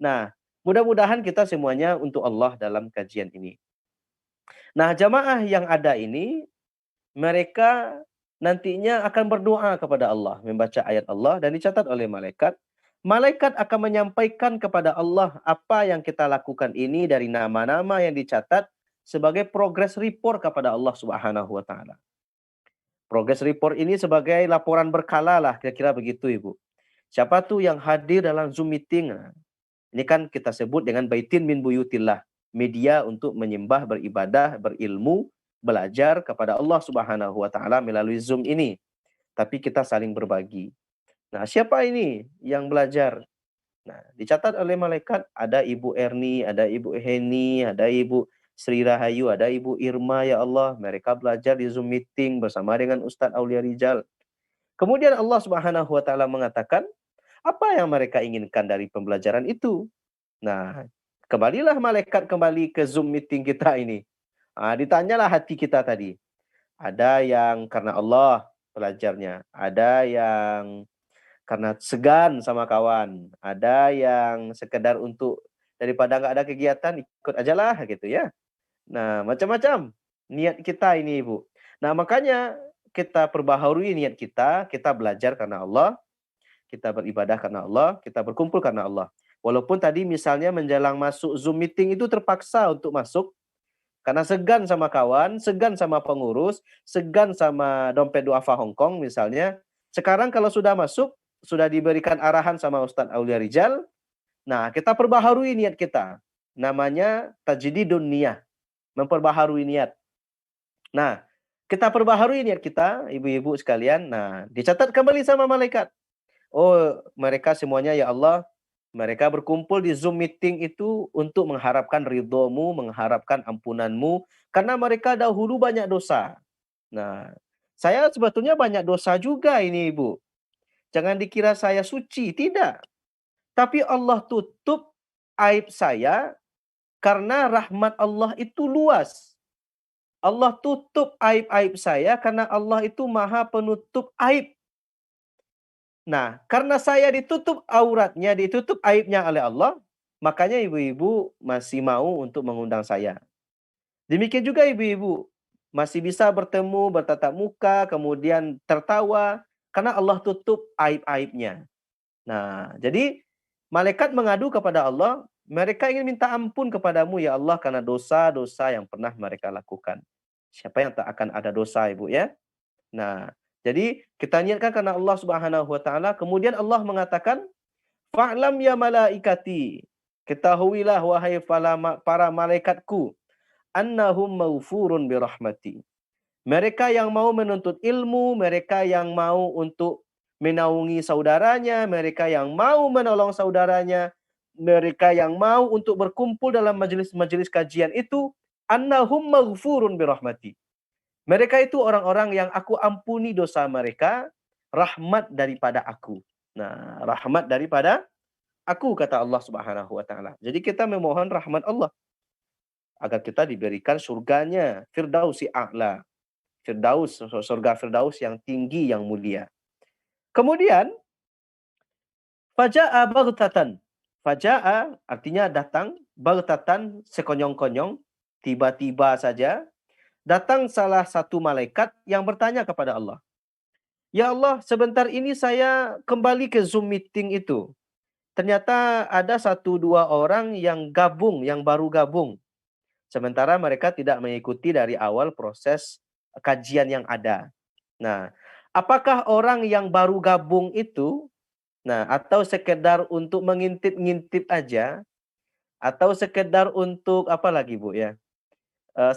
Nah, mudah-mudahan kita semuanya untuk Allah dalam kajian ini. Nah, jamaah yang ada ini, mereka nantinya akan berdoa kepada Allah, membaca ayat Allah, dan dicatat oleh malaikat. Malaikat akan menyampaikan kepada Allah apa yang kita lakukan ini dari nama-nama yang dicatat sebagai progress report kepada Allah Subhanahu wa taala. Progress report ini sebagai laporan berkala lah, kira-kira begitu, Ibu. Siapa tuh yang hadir dalam Zoom meeting? Nah, ini kan kita sebut dengan baitin min buyutillah, media untuk menyembah, beribadah, berilmu, belajar kepada Allah Subhanahu wa taala melalui Zoom ini. Tapi kita saling berbagi. Nah, siapa ini yang belajar? Nah, dicatat oleh malaikat, ada Ibu Erni, ada Ibu Heni, ada Ibu Sri Rahayu, ada Ibu Irma, ya Allah. Mereka belajar di Zoom meeting bersama dengan Ustadz Aulia Rijal. Kemudian Allah Subhanahu wa taala mengatakan, apa yang mereka inginkan dari pembelajaran itu? Nah, kembalilah malaikat kembali ke Zoom meeting kita ini. Ditanyalah hati kita tadi. Ada yang karena Allah belajarnya, ada yang karena segan sama kawan, ada yang sekedar untuk daripada nggak ada kegiatan ikut aja lah gitu ya. Nah, macam-macam niat kita ini, Ibu. Nah, makanya kita perbaharui niat kita belajar karena Allah, kita beribadah karena Allah, kita berkumpul karena Allah. Walaupun tadi misalnya menjelang masuk Zoom meeting itu terpaksa untuk masuk, karena segan sama kawan, segan sama pengurus, segan sama dompet duafa Hongkong misalnya. Sekarang kalau sudah masuk, sudah diberikan arahan sama Ustadz Aulia Rijal, nah kita perbaharui niat kita. Namanya tajdidun niyah, memperbaharui niat. Nah, kita perbaharui niat kita, ibu-ibu sekalian. Nah, dicatat kembali sama malaikat. Oh, mereka semuanya ya Allah, mereka berkumpul di Zoom meeting itu untuk mengharapkan ridho-Mu, mengharapkan ampunan-Mu, karena mereka dahulu banyak dosa. Nah, saya sebetulnya banyak dosa juga ini, Ibu. Jangan dikira saya suci, tidak. Tapi Allah tutup aib saya karena rahmat Allah itu luas. Allah tutup aib-aib saya karena Allah itu maha penutup aib. Nah, karena saya ditutup auratnya, ditutup aibnya oleh Allah, makanya ibu-ibu masih mau untuk mengundang saya. Demikian juga ibu-ibu, masih bisa bertemu, bertatap muka, kemudian tertawa, karena Allah tutup aib-aibnya. Nah, jadi malaikat mengadu kepada Allah, mereka ingin minta ampun kepadamu ya Allah karena dosa-dosa yang pernah mereka lakukan. Siapa yang tak akan ada dosa, Ibu ya? Nah, jadi kita niatkan karena Allah Subhanahu wa taala, kemudian Allah mengatakan, "Fa'lam ya malaikati." Ketahuilah wahai para malaikatku, annahum maghfurun birahmati. Mereka yang mau menuntut ilmu, mereka yang mau untuk menaungi saudaranya, mereka yang mau menolong saudaranya, mereka yang mau untuk berkumpul dalam majelis-majelis kajian itu, annahum maghfurun birahmati. Mereka itu orang-orang yang aku ampuni dosa mereka, rahmat daripada aku. Nah, rahmat daripada aku, kata Allah Subhanahu wa taala. Jadi kita memohon rahmat Allah agar kita diberikan surganya, Firdausi a'la. Firdaus, surga Firdaus yang tinggi, yang mulia. Kemudian, faja'a baghtatan. Faja'a artinya datang, baghtatan sekonyong-konyong, tiba-tiba saja, datang salah satu malaikat yang bertanya kepada Allah. Ya Allah, sebentar ini saya kembali ke Zoom meeting itu. Ternyata ada 1-2 orang yang gabung, yang baru gabung. Sementara mereka tidak mengikuti dari awal proses kajian yang ada. Nah, apakah orang yang baru gabung itu, nah, atau sekedar untuk mengintip-ngintip aja, atau sekedar untuk apa lagi Bu ya?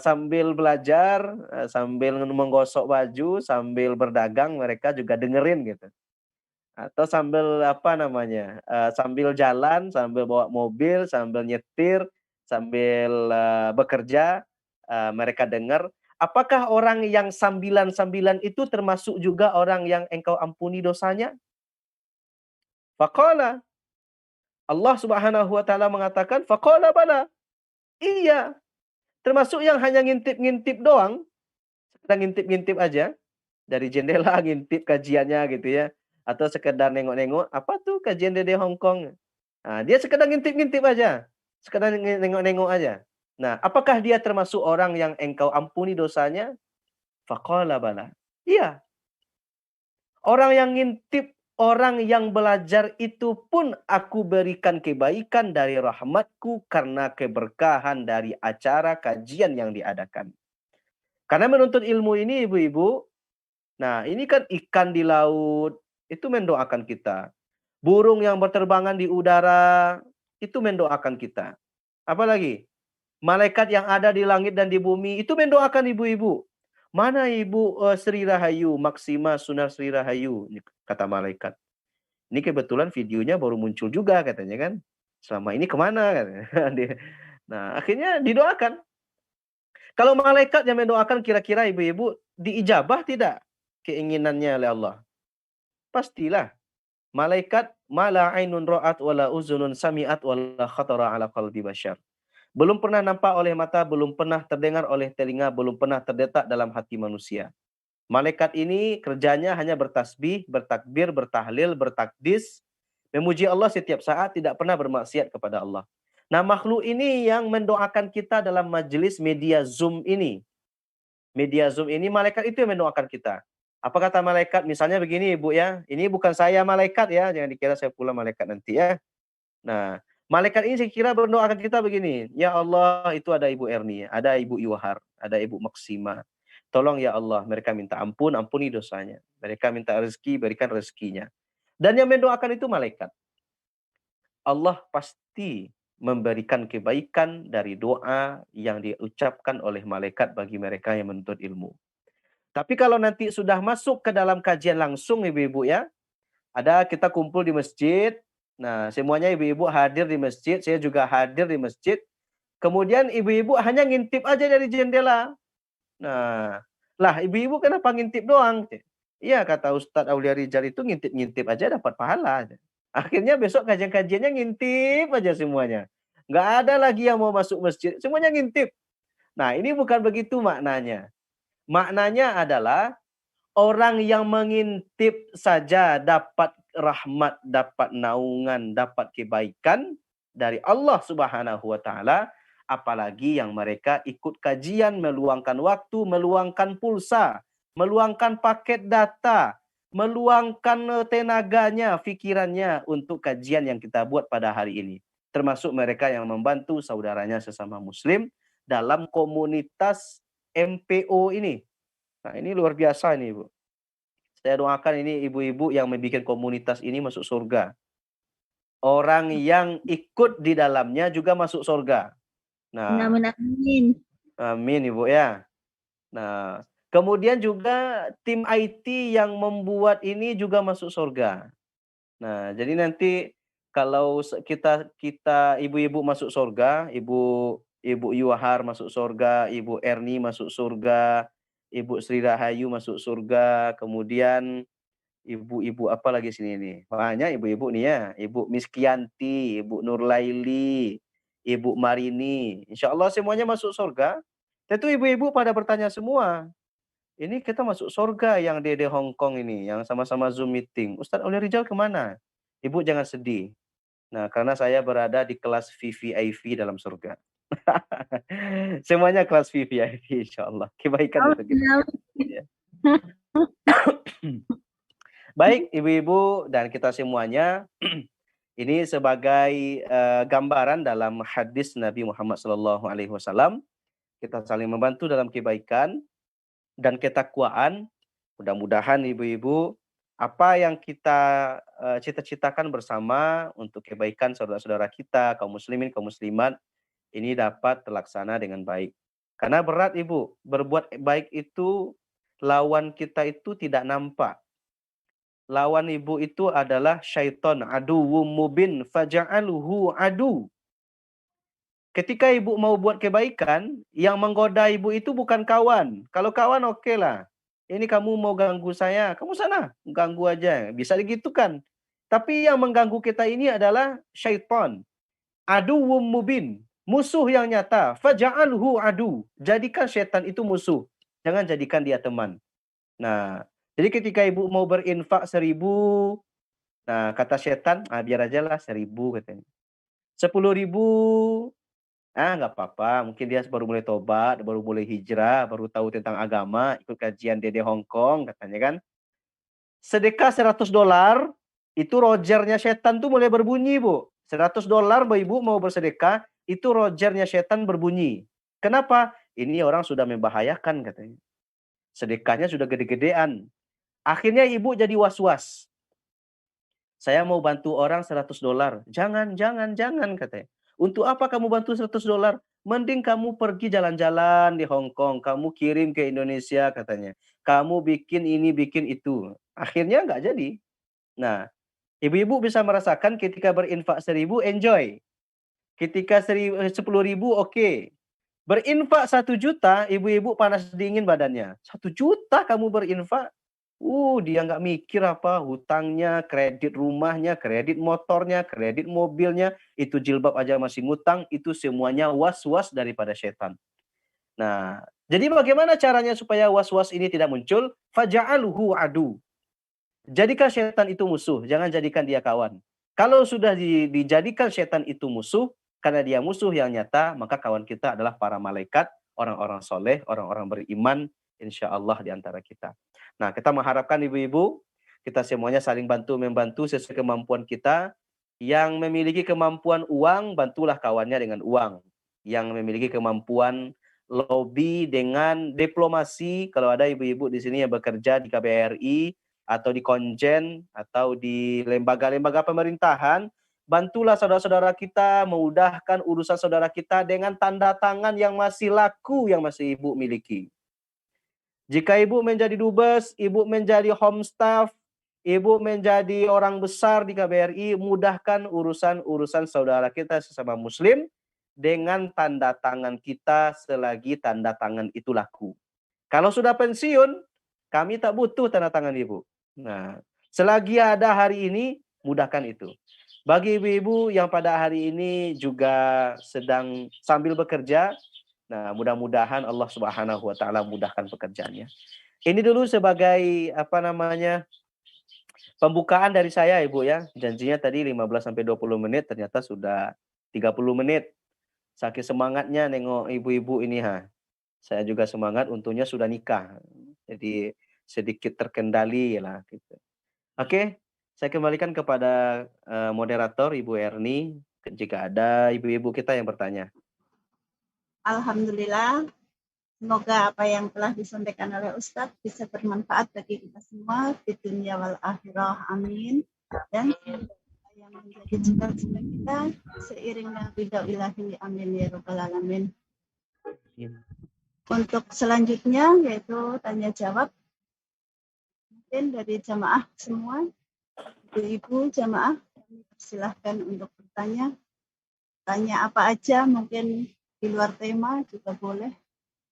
Sambil belajar, sambil menggosok baju, sambil berdagang, mereka juga dengerin gitu. Atau sambil apa namanya, sambil jalan, sambil bawa mobil, sambil nyetir, sambil bekerja, mereka dengar. Apakah orang yang sambilan-sambilan itu termasuk juga orang yang engkau ampuni dosanya? Faqala, Allah Subhanahu wa taala mengatakan, faqala bala. Iya, termasuk yang hanya ngintip-ngintip doang, sedang ngintip-ngintip aja dari jendela ngintip kajiannya gitu ya, atau sekedar nengok-nengok, apa tuh kajian Dede Hongkong. Nah, dia sekedar ngintip-ngintip aja, sekedar nengok-nengok aja. Nah, apakah dia termasuk orang yang engkau ampuni dosanya? Faqala bala. Iya. Orang yang ngintip, orang yang belajar itu pun aku berikan kebaikan dari rahmatku karena keberkahan dari acara kajian yang diadakan. Karena menuntut ilmu ini ibu-ibu, nah ini kan ikan di laut, itu mendoakan kita. Burung yang berterbangan di udara, itu mendoakan kita. Apalagi? Malaikat yang ada di langit dan di bumi, itu mendoakan ibu-ibu. Mana Ibu Sri Rahayu, Maksima Sunar Sri Rahayu, kata malaikat. Ini kebetulan videonya baru muncul juga katanya kan. Selama ini kemana? Nah, akhirnya didoakan. Kalau malaikat yang mendoakan kira-kira ibu-ibu diijabah tidak keinginannya oleh Allah? Pastilah. Malaikat mala ainun ra'at wala uzunun sami'at wala khatara ala qalbi bashar. Belum pernah nampak oleh mata, belum pernah terdengar oleh telinga, belum pernah terdetak dalam hati manusia. Malaikat ini kerjanya hanya bertasbih, bertakbir, bertahlil, bertakdis, memuji Allah setiap saat, tidak pernah bermaksiat kepada Allah. Nah, makhluk ini yang mendoakan kita dalam majelis media Zoom ini. Media Zoom ini, malaikat itu yang mendoakan kita. Apa kata malaikat? Misalnya begini, Ibu ya. Ini bukan saya malaikat ya, jangan dikira saya pula malaikat nanti ya. Nah, Malaikat ini saya kira berdoakan kita begini, ya Allah itu ada Ibu Erni, ada Ibu Yuhar, ada Ibu Maksima. Tolong ya Allah, mereka minta ampun, ampuni dosanya. Mereka minta rezeki, berikan rezekinya. Dan yang mendoakan itu malaikat. Allah pasti memberikan kebaikan dari doa yang diucapkan oleh malaikat bagi mereka yang menuntut ilmu. Tapi kalau nanti sudah masuk ke dalam kajian langsung ibu-ibu ya, ada kita kumpul di masjid. Nah, semuanya ibu-ibu hadir di masjid, saya juga hadir di masjid. Kemudian ibu-ibu hanya ngintip aja dari jendela. Nah, lah ibu-ibu kenapa ngintip doang? Iya kata Ustadz Aulia Rijal itu ngintip-ngintip aja dapat pahala. Akhirnya besok kajian-kajiannya ngintip aja semuanya. Nggak ada lagi yang mau masuk masjid, semuanya ngintip. Nah, ini bukan begitu maknanya. Maknanya adalah orang yang mengintip saja dapat rahmat, dapat naungan, dapat kebaikan dari Allah Subhanahu wa taala, apalagi yang mereka ikut kajian, meluangkan waktu, meluangkan pulsa, meluangkan paket data, meluangkan tenaganya, pikirannya untuk kajian yang kita buat pada hari ini. Termasuk mereka yang membantu saudaranya sesama muslim dalam komunitas MPO ini. Nah, ini luar biasa ini, Bu. Saya doakan ini ibu-ibu yang membuat komunitas ini masuk surga. Orang yang ikut di dalamnya juga masuk surga. Nah, Amin. amin Ibu ya. Nah, kemudian juga tim IT yang membuat ini juga masuk surga. Nah, jadi nanti kalau kita ibu-ibu masuk surga, Ibu Yuhar masuk surga, Ibu Erni masuk surga, Ibu Sri Rahayu masuk surga, kemudian ibu-ibu apa lagi sini nih? Banyak ibu-ibu nih ya. Ibu Miskianti, Ibu Nurlaili, Ibu Marini. Insya Allah semuanya masuk surga. Tentu ibu-ibu pada bertanya semua. Ini kita masuk surga yang di Hong Kong ini, yang sama-sama Zoom meeting. Ustadz Aulia Rijal kemana? Ibu jangan sedih. Nah, karena saya berada di kelas VVIP dalam surga. Semuanya kelas VVIP insya Allah. Kebaikan untuk kita. Ya. Baik ibu-ibu dan kita semuanya, ini sebagai gambaran dalam hadis Nabi Muhammad SAW, kita saling membantu dalam kebaikan dan ketakwaan. Mudah-mudahan ibu-ibu apa yang kita cita-citakan bersama untuk kebaikan saudara-saudara kita, kaum muslimin, kaum muslimat, ini dapat terlaksana dengan baik. Karena berat ibu, berbuat baik itu lawan kita itu tidak nampak. Lawan ibu itu adalah syaitan, aduwwum mubin faja'aluhu adu. Ketika ibu mau buat kebaikan, yang menggoda ibu itu bukan kawan. Kalau kawan oke lah. Ini kamu mau ganggu saya, kamu sana, ganggu aja. Bisa digitukan. Tapi yang mengganggu kita ini adalah syaitan. Aduwwum mubin, musuh yang nyata. Faja'alhu adu. Jadikan syaitan itu musuh. Jangan jadikan dia teman. Nah, jadi ketika ibu mau berinfak 1.000, nah kata setan, biar aja lah 1.000 katanya. 10.000, nggak apa-apa. Mungkin dia baru mulai tobat, baru mulai hijrah, baru tahu tentang agama, ikut kajian Dede Hong Kong katanya kan. Sedekah $100, itu rogernya setan tuh mulai berbunyi, Bu. $100 ibu mau bersedekah, itu rogernya setan berbunyi. Kenapa? Ini orang sudah membahayakan katanya. Sedekahnya sudah gede-gedean. Akhirnya ibu jadi was-was. Saya mau bantu orang $100. Jangan katanya. Untuk apa kamu bantu $100? Mending kamu pergi jalan-jalan di Hong Kong. Kamu kirim ke Indonesia katanya. Kamu bikin ini, bikin itu. Akhirnya nggak jadi. Nah, ibu-ibu bisa merasakan ketika berinfak 1.000, enjoy. Ketika 10.000, oke. Berinfak 1 juta, ibu-ibu panas dingin badannya. 1 juta kamu berinfak, dia nggak mikir apa, hutangnya, kredit rumahnya, kredit motornya, kredit mobilnya, itu jilbab aja masih ngutang, itu semuanya was-was daripada setan. Nah, jadi bagaimana caranya supaya was-was ini tidak muncul? Faja'aluhu adu. Jadikan setan itu musuh, jangan jadikan dia kawan. Kalau sudah dijadikan setan itu musuh, karena dia musuh yang nyata, maka kawan kita adalah para malaikat, orang-orang soleh, orang-orang beriman, insya Allah di antara kita. Nah, kita mengharapkan ibu-ibu, kita semuanya saling bantu-membantu sesuai kemampuan kita. Yang memiliki kemampuan uang, bantulah kawannya dengan uang. Yang memiliki kemampuan lobby dengan diplomasi, kalau ada ibu-ibu di sini yang bekerja di KBRI atau di Konjen atau di lembaga-lembaga pemerintahan, bantulah saudara-saudara kita memudahkan urusan saudara kita dengan tanda tangan yang masih laku yang masih ibu miliki. Jika ibu menjadi dubes, ibu menjadi home staff, ibu menjadi orang besar di KBRI, mudahkan urusan-urusan saudara kita sesama muslim dengan tanda tangan kita selagi tanda tangan itu laku. Kalau sudah pensiun, kami tak butuh tanda tangan ibu. Nah, selagi ada hari ini, mudahkan itu. Bagi ibu-ibu yang pada hari ini juga sedang sambil bekerja, nah mudah-mudahan Allah Subhanahu wa taala mudahkan pekerjaannya. Ini dulu sebagai pembukaan dari saya Ibu ya. Janjinya tadi 15 sampai 20 menit, ternyata sudah 30 menit. Saking semangatnya nengok ibu-ibu ini Saya juga semangat, untungnya sudah nikah. Jadi sedikit terkendali lah gitu. Oke, saya kembalikan kepada moderator Ibu Erni jika ada ibu-ibu kita yang bertanya. Alhamdulillah, semoga apa yang telah disampaikan oleh Ustadz bisa bermanfaat bagi kita semua di dunia wal akhirah. Amin. Dan yang menjadi cita-cita kita seiringnya ridha ilahi. Amin ya rabbal alamin. Untuk selanjutnya yaitu tanya jawab. Mungkin dari jamaah semua, ibu-ibu jamaah, kami persilahkan untuk bertanya. Tanya apa aja, mungkin di luar tema juga boleh.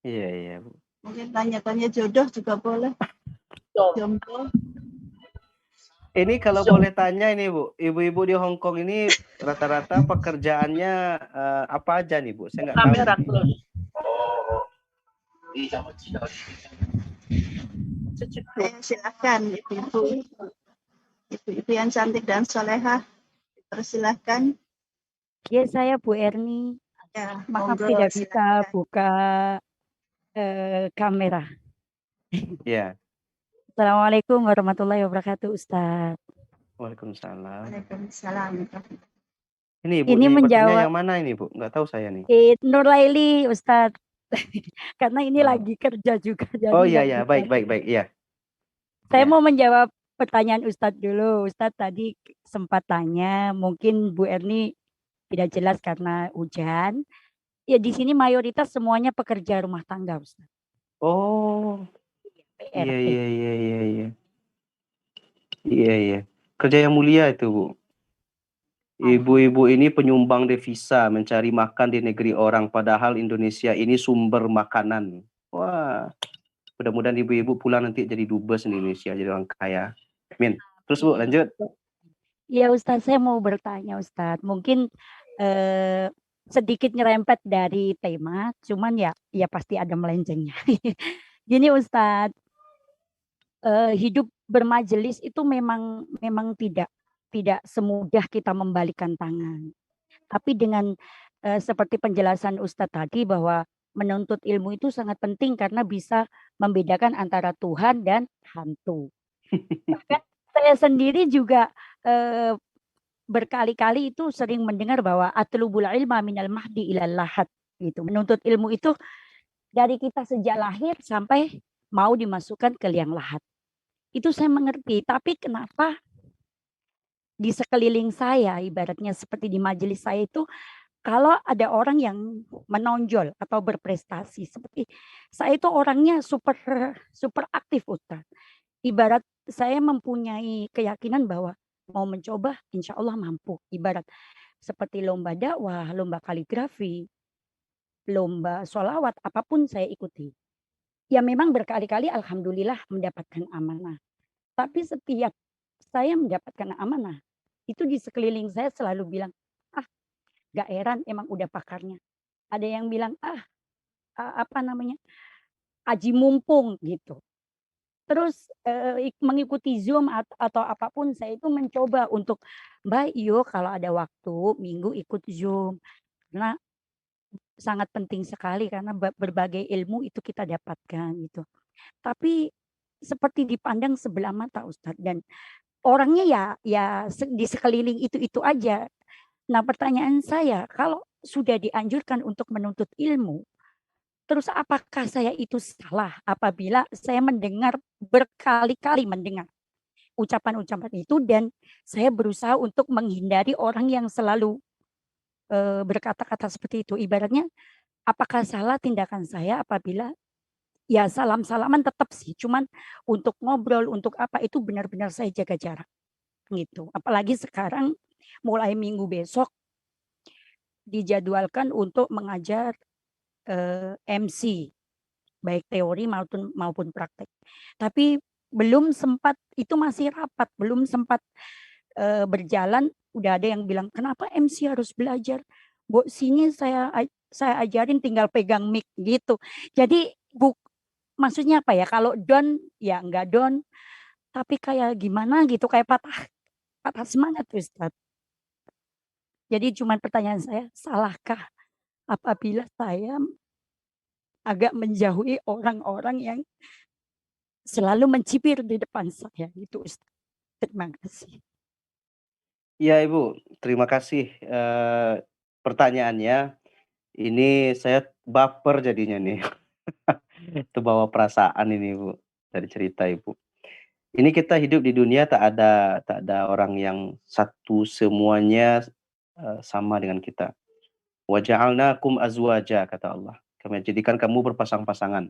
Iya, Bu. Mungkin tanya-tanya jodoh juga boleh. Jomblo. Ini kalau boleh tanya ini Bu, ibu-ibu di Hong Kong ini rata-rata pekerjaannya apa aja nih Bu? Saya nggak tahu. Kamera close. Silakan ibu-ibu yang cantik dan solehah, persilahkan. Ya, saya Bu Erni. Ya, Maaf monggo, tidak bisa silakan. buka kamera. Ya. Assalamualaikum warahmatullahi wabarakatuh, Ustadz. Waalaikumsalam. Waalaikumsalam. Ini Ibu, Ini menjawab yang mana ini Bu? Nggak tahu saya nih. Nur Laili, Ustadz. Karena ini lagi kerja juga. Jadi oh iya, baik, iya. Saya mau menjawab pertanyaan Ustadz dulu. Ustadz tadi sempat tanya, mungkin Bu Erni tidak jelas karena hujan. Ya di sini mayoritas semuanya pekerja rumah tangga, Ustadz. Oh, PRT. Iya. Kerja yang mulia itu Bu. Ibu-ibu ini penyumbang devisa, mencari makan di negeri orang, padahal Indonesia ini sumber makanan. Wah, mudah-mudahan ibu-ibu pulang nanti jadi dubes di Indonesia, jadi orang kaya. Amin. Terus Bu, lanjut. Ya Ustadz, saya mau bertanya Ustadz, mungkin sedikit nyerempet dari tema, cuman ya pasti ada melencengnya. Gini Ustadz, hidup bermajelis itu memang tidak semudah kita membalikkan tangan. Tapi dengan seperti penjelasan Ustadz tadi bahwa menuntut ilmu itu sangat penting karena bisa membedakan antara Tuhan dan hantu. Bahkan saya sendiri juga berkali-kali itu sering mendengar bahwa atlubul ilma minal mahdi ilal lahad gitu. Menuntut ilmu itu dari kita sejak lahir sampai mau dimasukkan ke liang lahat. Itu saya mengerti, tapi kenapa di sekeliling saya, ibaratnya seperti di majelis saya itu, kalau ada orang yang menonjol atau berprestasi, seperti saya itu orangnya super aktif Ustaz. Ibarat saya mempunyai keyakinan bahwa mau mencoba, insya Allah mampu. Ibarat seperti lomba dakwah, lomba kaligrafi, lomba sholawat, apapun saya ikuti. Ya memang berkali-kali alhamdulillah mendapatkan amanah. Tapi setiap saya mendapatkan amanah, itu di sekeliling saya selalu bilang, gak heran emang udah pakarnya. Ada yang bilang, aji mumpung gitu. Terus mengikuti Zoom atau apapun, saya itu mencoba untuk, Mbak, kalau ada waktu, minggu ikut Zoom. Karena sangat penting sekali, karena berbagai ilmu itu kita dapatkan gitu. Tapi seperti dipandang sebelah mata Ustadz, dan orangnya di sekeliling itu aja. Nah, pertanyaan saya, kalau sudah dianjurkan untuk menuntut ilmu, terus apakah saya itu salah apabila saya berkali-kali mendengar ucapan-ucapan itu dan saya berusaha untuk menghindari orang yang selalu berkata-kata seperti itu. Ibaratnya, apakah salah tindakan saya apabila ya salam-salaman tetap sih, cuman untuk ngobrol, untuk apa itu benar-benar saya jaga jarak gitu. Apalagi sekarang mulai minggu besok dijadwalkan untuk mengajar MC baik teori maupun praktek. Tapi belum sempat, itu masih rapat, belum sempat berjalan, udah ada yang bilang, kenapa MC harus belajar? Bu, sini saya ajarin tinggal pegang mic gitu. Jadi maksudnya apa ya? Kalau down ya enggak down, tapi kayak gimana gitu, kayak patah semangat Ustaz. Jadi cuman pertanyaan saya, salahkah apabila saya agak menjauhi orang-orang yang selalu mencibir di depan saya gitu Ustaz. Terima kasih. Ya Ibu, terima kasih pertanyaannya. Ini saya baper jadinya nih. Terbawa perasaan ini Ibu dari cerita Ibu. Ini kita hidup di dunia tak ada orang yang satu semuanya sama dengan kita. Wa ja'alnakum azwaja kata Allah. Kami jadikan kamu berpasang-pasangan.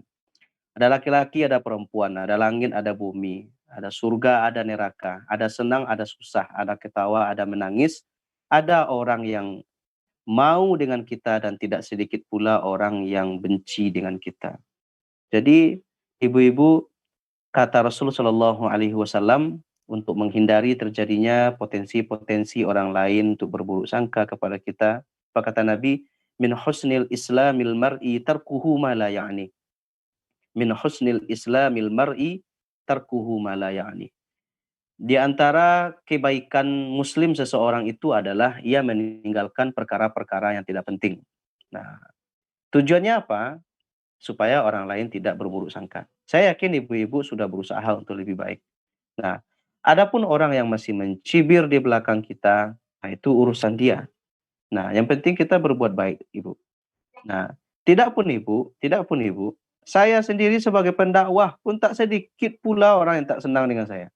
Ada laki-laki, ada perempuan, ada langit, ada bumi, ada surga, ada neraka, ada senang, ada susah, ada ketawa, ada menangis, ada orang yang mau dengan kita dan tidak sedikit pula orang yang benci dengan kita. Jadi ibu-ibu, kata Rasul Shallallahu Alaihi Wasallam, untuk menghindari terjadinya potensi-potensi orang lain untuk berburuk sangka kepada kita, apa kata Nabi? Min husnil islamil mar'i tarkuhu ma la ya'ni. Min husnil islamil mar'i tarkuhu ma la ya'ni. Di antara kebaikan muslim seseorang itu adalah ia meninggalkan perkara-perkara yang tidak penting. Nah, tujuannya apa? Supaya orang lain tidak berburuk sangka. Saya yakin ibu-ibu sudah berusaha untuk lebih baik. Nah, adapun orang yang masih mencibir di belakang kita, nah itu urusan dia. Nah, yang penting kita berbuat baik, Ibu. Nah, tidak pun Ibu, saya sendiri sebagai pendakwah pun tak sedikit pula orang yang tak senang dengan saya.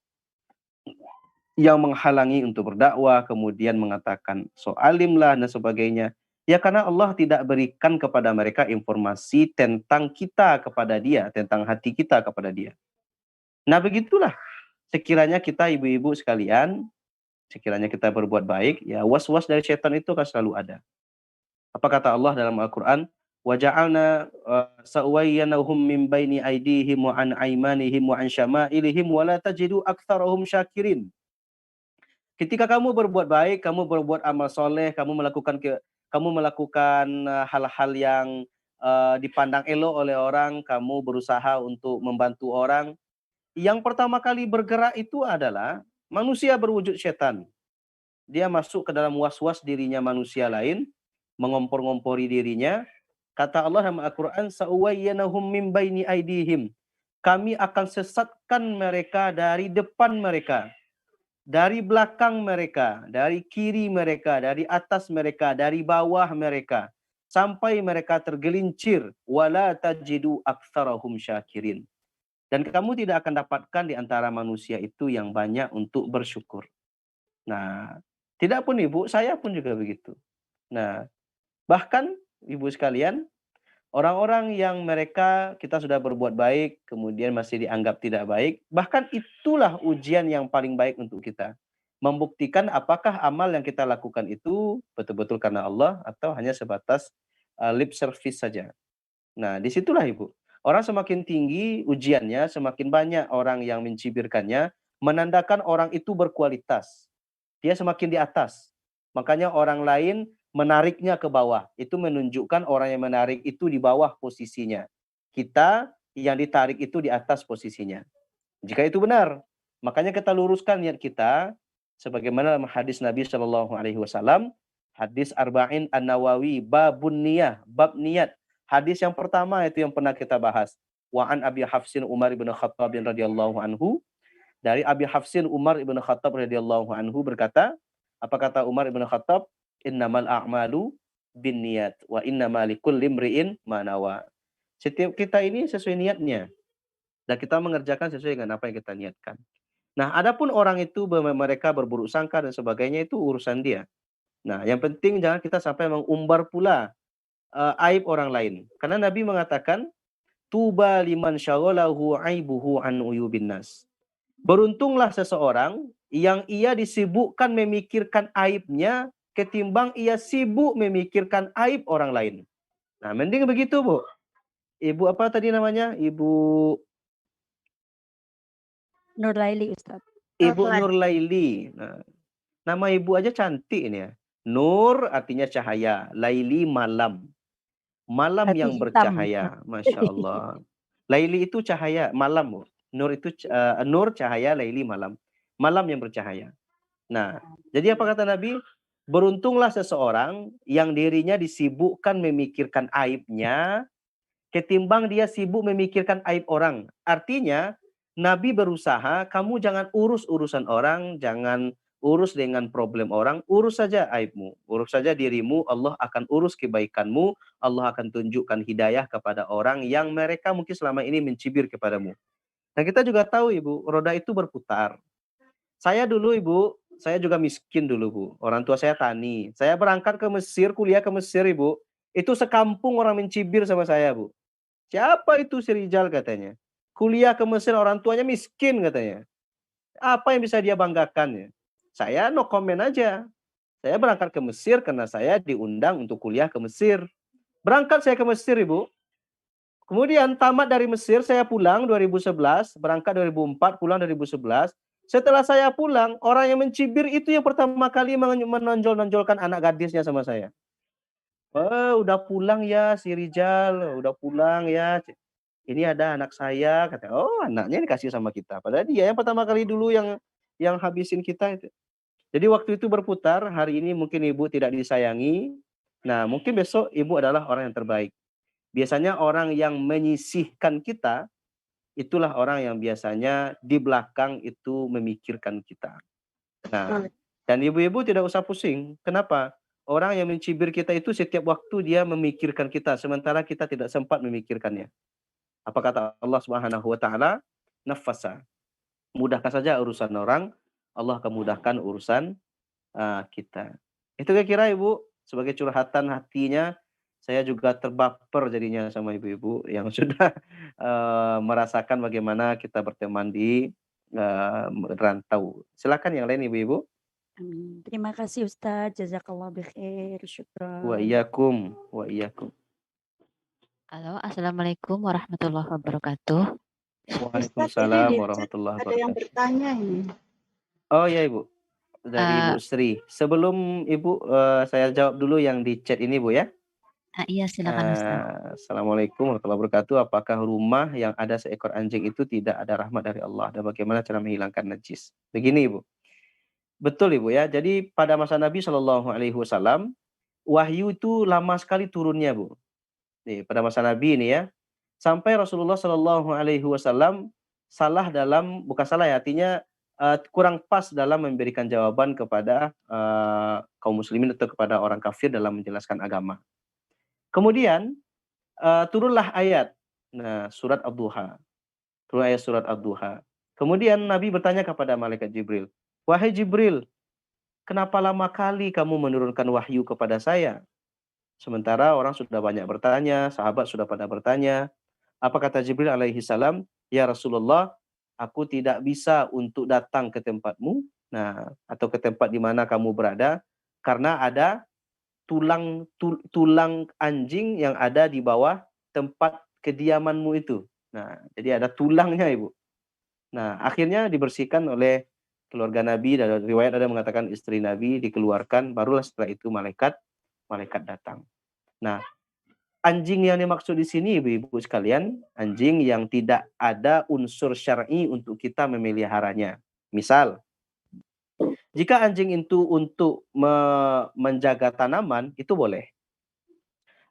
Yang menghalangi untuk berdakwah, kemudian mengatakan soalimlah dan sebagainya. Ya karena Allah tidak berikan kepada mereka informasi tentang kita kepada dia, tentang hati kita kepada dia. Nah begitulah, sekiranya kita ibu-ibu sekalian, sekiranya kita berbuat baik, ya was-was dari setan itu akan selalu ada. Apa kata Allah dalam Al-Quran? وَجَعَلْنَا سَأْوَيَّنَهُمْ مِنْ بَيْنِ أَيْدِيهِمْ وَعَنْ أَيْمَانِهِمْ وَعَنْ شَمَائِلِهِمْ وَلَا تَجِدُوا أَكْثَرَهُمْ شَاكِرِينَ. Ketika kamu berbuat baik, kamu berbuat amal soleh, kamu melakukan hal-hal yang dipandang elok oleh orang, kamu berusaha untuk membantu orang. Yang pertama kali bergerak itu adalah manusia berwujud setan. Dia masuk ke dalam was-was dirinya manusia lain, mengompor-ngompori dirinya. Kata Allah dalam Al-Quran, "Sa'uwayyanahum min baini aidihim." Kami akan sesatkan mereka dari depan mereka, dari belakang mereka, dari kiri mereka, dari atas mereka, dari bawah mereka, sampai mereka tergelincir. Wala tajidu aktsarahum syakirin. Dan kamu tidak akan dapatkan di antara manusia itu yang banyak untuk bersyukur. Nah, tidak pun Ibu, saya pun juga begitu. Nah, bahkan Ibu sekalian, orang-orang yang kita sudah berbuat baik, kemudian masih dianggap tidak baik, bahkan itulah ujian yang paling baik untuk kita. Membuktikan apakah amal yang kita lakukan itu betul-betul karena Allah atau hanya sebatas lip service saja. Nah, disitulah Ibu. Orang semakin tinggi ujiannya, semakin banyak orang yang mencibirkannya, menandakan orang itu berkualitas. Dia semakin di atas. Makanya orang lain menariknya ke bawah. Itu menunjukkan orang yang menarik itu di bawah posisinya. Kita yang ditarik itu di atas posisinya. Jika itu benar, makanya kita luruskan niat kita sebagaimana dalam hadis Nabi Shallallahu Alaihi Wasallam, hadis Arba'in An-Nawawi, babun niyah, bab niat. Hadis yang pertama itu yang pernah kita bahas. Wa an Abi Hafsin Umar bin Khattab radhiyallahu anhu, Dari Abi Hafsin Umar ibn Khattab radhiyallahu anhu berkata, apa kata Umar ibn Khattab? Innamal a'malu binniyat wa innamal likulli imri'in ma nawa. Setiap kita ini sesuai niatnya dan kita mengerjakan sesuai dengan apa yang kita niatkan. Nah, adapun orang itu mereka berburuk sangka dan sebagainya itu urusan dia. Nah, yang penting jangan kita sampai mengumbar pula aib orang lain. Karena Nabi mengatakan, tuba liman syaghalahu aibuhu an uyubin nas. Beruntunglah seseorang yang ia disibukkan memikirkan aibnya ketimbang ia sibuk memikirkan aib orang lain. Nah, mending begitu, Bu. Ibu apa tadi namanya? Ibu Nurlaili, Ustaz. Ibu Nurlaili. Nah, nama ibu aja cantik ini ya. Nur artinya cahaya, Laili malam. Malam Berarti yang hitam. bercahaya. Masya Allah. Laili itu cahaya, malam, Bu. Nur itu nur cahaya, Laili malam. Malam yang bercahaya. Nah, jadi apa kata Nabi? Beruntunglah seseorang yang dirinya disibukkan memikirkan aibnya ketimbang dia sibuk memikirkan aib orang. Artinya, Nabi berusaha, kamu jangan urus urusan orang, jangan urus dengan problem orang, urus saja aibmu, urus saja dirimu, Allah akan urus kebaikanmu, Allah akan tunjukkan hidayah kepada orang yang mereka mungkin selama ini mencibir kepadamu. Nah, kita juga tahu, Ibu, roda itu berputar. Saya dulu, Ibu, saya juga miskin dulu, Bu. Orang tua saya tani. Saya berangkat ke Mesir, kuliah ke Mesir, Ibu. Itu sekampung orang mencibir sama saya, Bu. Siapa itu si Rijal katanya? Kuliah ke Mesir orang tuanya miskin katanya. Apa yang bisa dia banggakan ya? Saya no comment aja. Saya berangkat ke Mesir karena saya diundang untuk kuliah ke Mesir. Berangkat saya ke Mesir, Ibu. Kemudian tamat dari Mesir, saya pulang 2011, berangkat 2004, pulang 2011. Setelah saya pulang, orang yang mencibir itu yang pertama kali menonjol-nonjolkan anak gadisnya sama saya. Oh, udah pulang ya si Rijal, udah pulang ya. Ini ada anak saya, kata, oh anaknya dikasih sama kita. Padahal dia yang pertama kali dulu yang habisin kita itu. Jadi waktu itu berputar, hari ini mungkin ibu tidak disayangi. Nah, mungkin besok ibu adalah orang yang terbaik. Biasanya orang yang menyisihkan kita, itulah orang yang biasanya di belakang itu memikirkan kita. Nah, dan ibu-ibu tidak usah pusing. Kenapa? Orang yang mencibir kita itu setiap waktu dia memikirkan kita, sementara kita tidak sempat memikirkannya. Apa kata Allah Subhanahu wa taala? Nafasa. Mudahkan saja urusan orang, Allah akan mudahkan urusan kita. Itu kira-kira Ibu sebagai curhatan hatinya, saya juga terbaper jadinya sama ibu-ibu yang sudah merasakan bagaimana kita berteman di rantau. Silakan yang lain ibu-ibu. Amin. Terima kasih Ustaz. Jazakallah bikhair. Wa Syukran. iyyakum, wa iyyakum. Halo, Assalamualaikum warahmatullahi wabarakatuh. Waalaikumsalam Ustaz, ini di chat warahmatullahi ada yang wabarakatuh. bertanya ini. Oh ya Ibu, dari Ibu Sri. Sebelum Ibu, saya jawab dulu yang di chat ini Bu ya. Iya silakan Ustaz. Assalamualaikum warahmatullahi wabarakatuh. Apakah rumah yang ada seekor anjing itu tidak ada rahmat dari Allah? Dan bagaimana cara menghilangkan najis? Begini Ibu. Betul Ibu ya. Jadi pada masa Nabi SAW, wahyu itu lama sekali turunnya Bu. Nih, pada masa Nabi ini ya. Sampai Rasulullah SAW salah dalam, bukan salah ya, artinya kurang pas dalam memberikan jawaban kepada kaum muslimin atau kepada orang kafir dalam menjelaskan agama. Kemudian turunlah ayat, nah surat Ad-Duha, turun ayat surat Ad-Duha. Kemudian Nabi bertanya kepada malaikat Jibril, wahai Jibril, kenapa lama kali kamu menurunkan wahyu kepada saya? Sementara orang sudah banyak bertanya, sahabat sudah pada bertanya. Apa kata Jibril alaihi salam? Ya Rasulullah, aku tidak bisa untuk datang ke tempatmu, nah atau ke tempat di mana kamu berada, karena ada tulang anjing yang ada di bawah tempat kediamanmu itu. Nah, jadi ada tulangnya Ibu. Nah, akhirnya dibersihkan oleh keluarga Nabi, dan riwayat ada mengatakan istri Nabi dikeluarkan, barulah setelah itu malaikat datang. Nah, anjing yang dimaksud di sini ibu-ibu sekalian, anjing yang tidak ada unsur syar'i untuk kita memeliharanya. Misal, jika anjing itu untuk menjaga tanaman, itu boleh.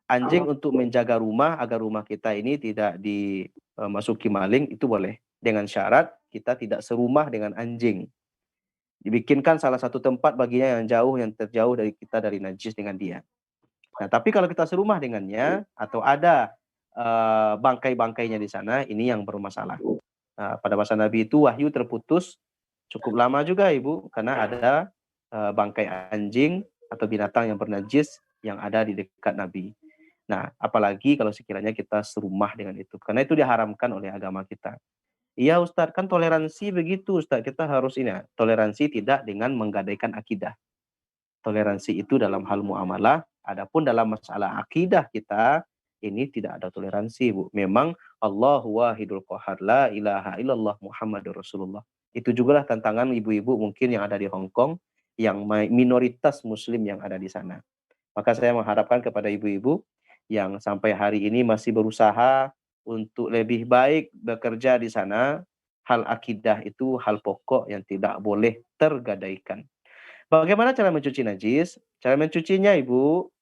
Anjing untuk menjaga rumah agar rumah kita ini tidak dimasuki maling, itu boleh. dengan syarat kita tidak serumah dengan anjing. Dibikinkan salah satu tempat baginya yang terjauh dari kita dari najis dengan dia. Nah, tapi kalau kita serumah dengannya atau ada bangkai-bangkainya di sana, ini yang bermasalah. Nah, pada masa Nabi itu wahyu terputus cukup lama juga Ibu, karena ada bangkai anjing atau binatang yang bernajis yang ada di dekat Nabi. Nah, apalagi kalau sekiranya kita serumah dengan itu, karena itu diharamkan oleh agama kita. Iya Ustadz, kan toleransi begitu Ustadz, kita harus ini, toleransi tidak dengan menggadaikan akidah. Toleransi itu dalam hal muamalah, adapun dalam masalah akidah kita, ini tidak ada toleransi Bu. Memang Allahu wahidul qahar, la ilaha illallah Muhammadur Rasulullah. Itu juga lah tantangan ibu-ibu mungkin yang ada di Hong Kong, yang minoritas muslim yang ada di sana. Maka saya mengharapkan kepada ibu-ibu yang sampai hari ini masih berusaha untuk lebih baik bekerja di sana, hal akidah itu hal pokok yang tidak boleh tergadaikan. Bagaimana cara mencuci najis? Cara mencucinya Ibu,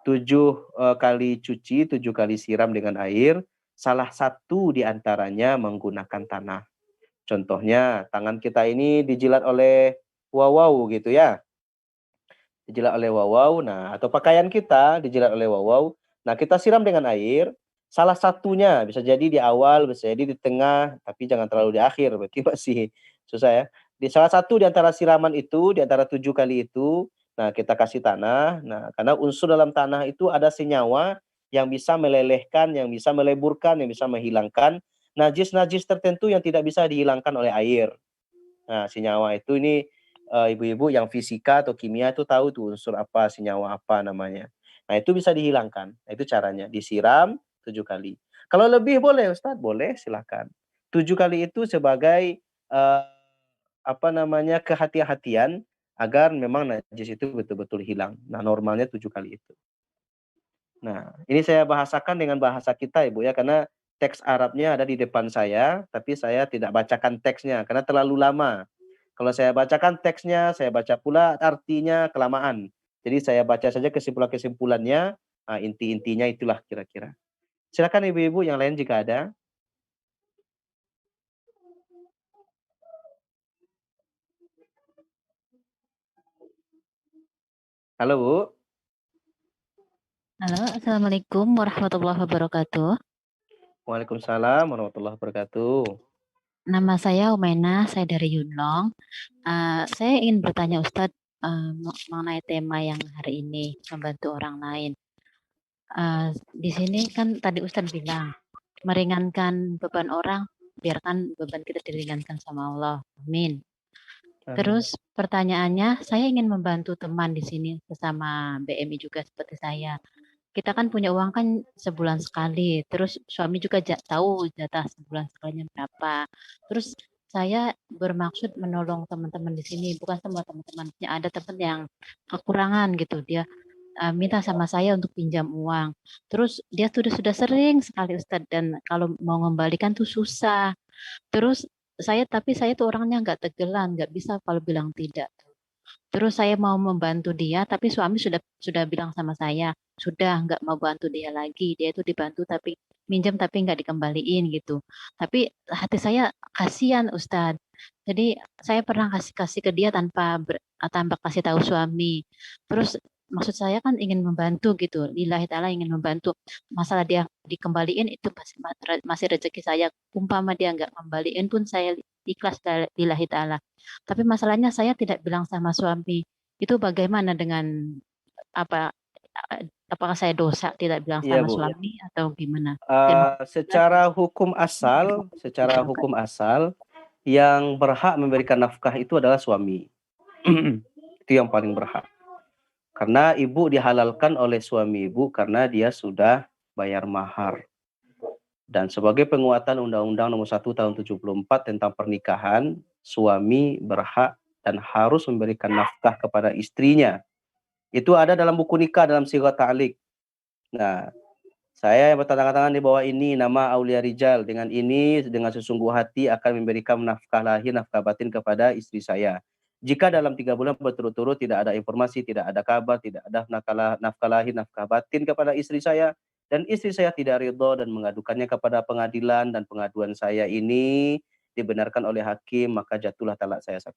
7 kali cuci, 7 kali siram dengan air, salah satu di antaranya menggunakan tanah. Contohnya, tangan kita ini dijilat oleh wawau gitu ya. Dijilat oleh wawau, nah atau pakaian kita dijilat oleh wawau. Nah, kita siram dengan air, salah satunya bisa jadi di awal, bisa jadi di tengah, tapi jangan terlalu di akhir, berarti masih susah ya. Di salah satu di antara siraman itu, di antara 7 kali itu, nah kita kasih tanah. Nah, karena unsur dalam tanah itu ada senyawa yang bisa melelehkan, yang bisa meleburkan, yang bisa menghilangkan najis-najis tertentu yang tidak bisa dihilangkan oleh air. Nah, senyawa itu ini ibu-ibu yang fisika atau kimia itu tahu tuh unsur apa, senyawa apa namanya. Nah, itu bisa dihilangkan. Nah, itu caranya, disiram 7 kali. Kalau lebih boleh Ustadz, boleh silakan. 7 kali itu sebagai kehati-hatian agar memang najis itu betul-betul hilang. Nah, normalnya 7 kali itu. Nah, ini saya bahasakan dengan bahasa kita Ibu ya, karena teks Arabnya ada di depan saya, tapi saya tidak bacakan teksnya karena terlalu lama. Kalau saya bacakan teksnya, saya baca pula artinya kelamaan. Jadi saya baca saja kesimpulan-kesimpulannya, inti-intinya itulah kira-kira. Silakan ibu-ibu yang lain jika ada. Halo Bu. Halo, Assalamualaikum warahmatullahi wabarakatuh. Waalaikumsalam warahmatullahi wabarakatuh. Nama saya Umaina, saya dari Yunlong. Saya ingin bertanya Ustadz mengenai tema yang hari ini, membantu orang lain. Di sini kan tadi Ustadz bilang, meringankan beban orang, biarkan beban kita diringankan sama Allah. Amin. Terus pertanyaannya, saya ingin membantu teman di sini sesama BMI juga seperti saya. Kita kan punya uang kan sebulan sekali, terus suami juga tahu jatah sebulan sekalinya berapa. Terus saya bermaksud menolong teman-teman di sini, bukan semua teman-teman. Ada teman yang kekurangan gitu, dia minta sama saya untuk pinjam uang. Terus dia sudah sering sekali Ustadz, dan kalau mau mengembalikan tuh susah. Terus tapi saya tuh orangnya nggak tegelan, nggak bisa kalau bilang tidak. Terus saya mau membantu dia, tapi suami sudah bilang sama saya, sudah nggak mau bantu dia lagi. Dia itu dibantu tapi minjem tapi nggak dikembaliin gitu. Tapi hati saya kasihan Ustadz. Jadi saya pernah kasih ke dia tanpa kasih tahu suami. Terus maksud saya kan ingin membantu gitu. Lillahi ta'ala ingin membantu. Masalah dia dikembaliin itu masih rezeki saya. Umpama dia nggak kembaliin pun saya ikhlas lillahi ta'ala. Tapi masalahnya saya tidak bilang sama suami. Itu bagaimana dengan apakah saya dosa tidak bilang Iya, sama Bu. suami atau gimana? Secara hukum asal yang berhak memberikan nafkah itu adalah suami. Itu yang paling berhak. Karena ibu dihalalkan oleh suami ibu karena dia sudah bayar mahar. Dan sebagai penguatan Undang-Undang Nomor 1 Tahun 74 tentang pernikahan, suami berhak dan harus memberikan nafkah kepada istrinya. Itu ada dalam buku nikah dalam sighat ta'liq. Nah, saya yang bertanda tangan di bawah ini nama Aulia Rijal, dengan ini dengan sesungguh hati akan memberikan nafkah lahir, nafkah batin kepada istri saya. Jika dalam 3 bulan berturut-turut tidak ada informasi, tidak ada kabar, tidak ada nafkah lahir, nafkah batin kepada istri saya, dan istri saya tidak ridho dan mengadukannya kepada pengadilan, dan pengaduan saya ini dibenarkan oleh hakim, maka jatuhlah talak saya 1.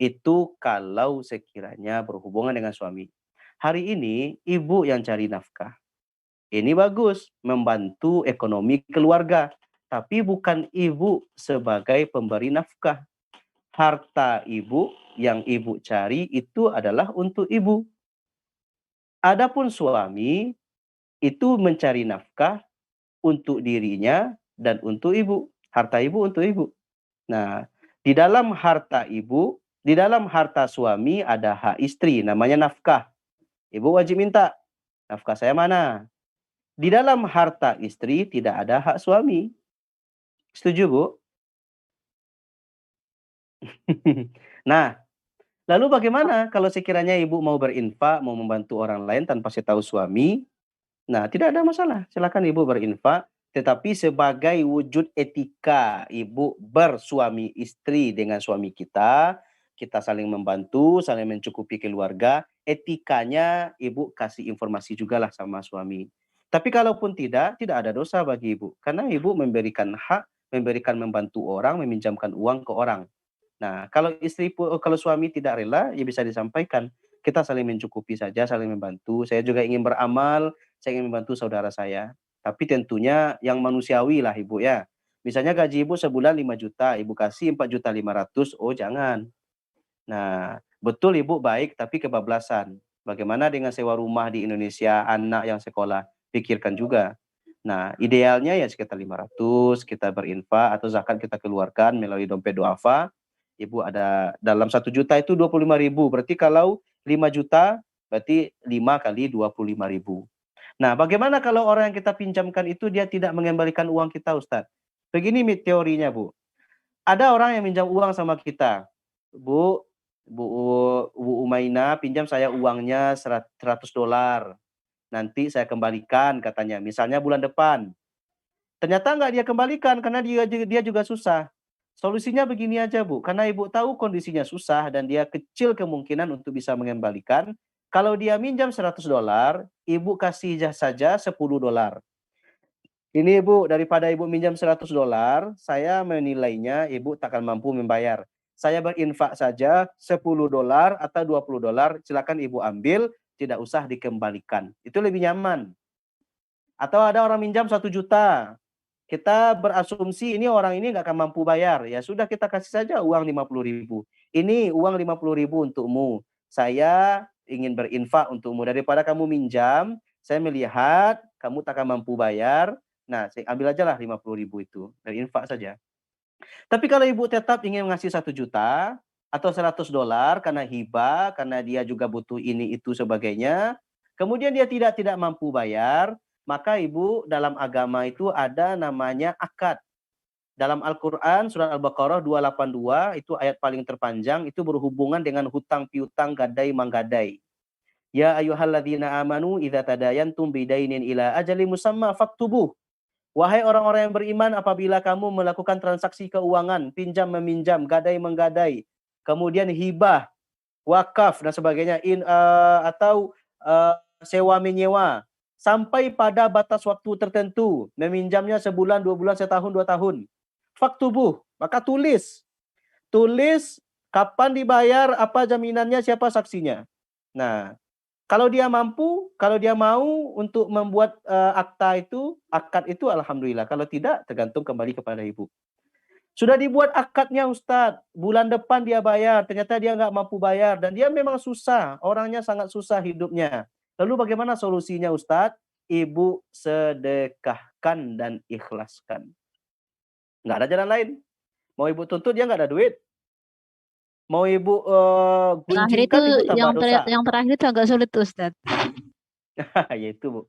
Itu kalau sekiranya berhubungan dengan suami. Hari ini ibu yang cari nafkah. Ini bagus, membantu ekonomi keluarga. Tapi bukan ibu sebagai pemberi nafkah. Harta ibu yang ibu cari itu adalah untuk ibu. Adapun suami itu mencari nafkah untuk dirinya dan untuk ibu. Harta ibu untuk ibu. Nah, di dalam harta ibu, di dalam harta suami ada hak istri, namanya nafkah. Ibu wajib minta, nafkah saya mana? Di dalam harta istri tidak ada hak suami. Setuju, Bu? Nah, lalu bagaimana kalau sekiranya ibu mau berinfak, mau membantu orang lain tanpa tahu suami? Nah, tidak ada masalah. Silakan ibu berinfak. Tetapi sebagai wujud etika ibu bersuami istri dengan suami kita saling membantu, saling mencukupi keluarga. Etikanya ibu kasih informasi juga lah sama suami. Tapi kalaupun tidak ada dosa bagi ibu. Karena ibu memberikan hak, memberikan membantu orang, meminjamkan uang ke orang. Nah, kalau kalau suami tidak rela, ya bisa disampaikan. Kita saling mencukupi saja, saling membantu. Saya juga ingin beramal, saya ingin membantu saudara saya. Tapi tentunya yang manusiawi lah ibu ya. Misalnya gaji ibu sebulan 5 juta, ibu kasih 4.500.000, oh jangan. Nah, betul ibu baik tapi kebablasan. Bagaimana dengan sewa rumah di Indonesia, anak yang sekolah, pikirkan juga. Nah, idealnya ya sekitar 500 kita berinfak atau zakat kita keluarkan melalui dompet duafa. Ibu ada dalam 1 juta itu 25.000. Berarti kalau 5 juta berarti 5 kali 25.000. Nah, bagaimana kalau orang yang kita pinjamkan itu dia tidak mengembalikan uang kita, Ustadz? Begini teorinya, Bu. Ada orang yang minjam uang sama kita. Bu Umaina pinjam saya uangnya $100. Nanti saya kembalikan katanya. Misalnya bulan depan. Ternyata nggak dia kembalikan karena dia juga susah. Solusinya begini aja, Bu. Karena ibu tahu kondisinya susah dan dia kecil kemungkinan untuk bisa mengembalikan. Kalau dia minjam $100, ibu kasih saja $10. Ini ibu, daripada ibu minjam $100, saya menilainya ibu takkan mampu membayar. Saya berinfak saja $10 atau $20, silakan ibu ambil, tidak usah dikembalikan. Itu lebih nyaman. Atau ada orang minjam 1 juta. Kita berasumsi ini orang ini nggak akan mampu bayar. Ya sudah kita kasih saja uang 50.000. Ini uang 50.000 untukmu. Saya ingin berinfak untukmu. Daripada kamu minjam, saya melihat kamu tak akan mampu bayar. Nah, saya ambil aja lah 50.000 itu. Berinfak saja. Tapi kalau ibu tetap ingin ngasih 1 juta atau $100 karena hibah, karena dia juga butuh ini itu sebagainya, kemudian dia tidak mampu bayar, maka ibu dalam agama itu ada namanya akad. Dalam Al-Quran surat Al-Baqarah 282 itu ayat paling terpanjang, itu berhubungan dengan hutang piutang gadai manggadai. Ya ayyuhalladzina amanu idza tadayantum bidainin ila ajali musamma faktubuh. Wahai orang-orang yang beriman, apabila kamu melakukan transaksi keuangan, pinjam meminjam, gadai menggadai, kemudian hibah, wakaf dan sebagainya, atau sewa menyewa, sampai pada batas waktu tertentu, meminjamnya sebulan, 2 bulan, setahun, 2 tahun. Faktubuh, maka tulis kapan dibayar, apa jaminannya, siapa saksinya. Nah, kalau dia mampu, kalau dia mau untuk membuat akad itu alhamdulillah. Kalau tidak, tergantung kembali kepada ibu. Sudah dibuat akadnya Ustadz, bulan depan dia bayar, ternyata dia nggak mampu bayar, dan dia memang susah, orangnya sangat susah hidupnya. Lalu bagaimana solusinya Ustadz? Ibu sedekahkan dan ikhlaskan. Nggak ada jalan lain. Mau ibu tuntut, dia nggak ada duit. Mau ibu gunjingkan, ibu tambah dosa. Yang terakhir itu agak sulit Ustadz. Ya itu, Bu.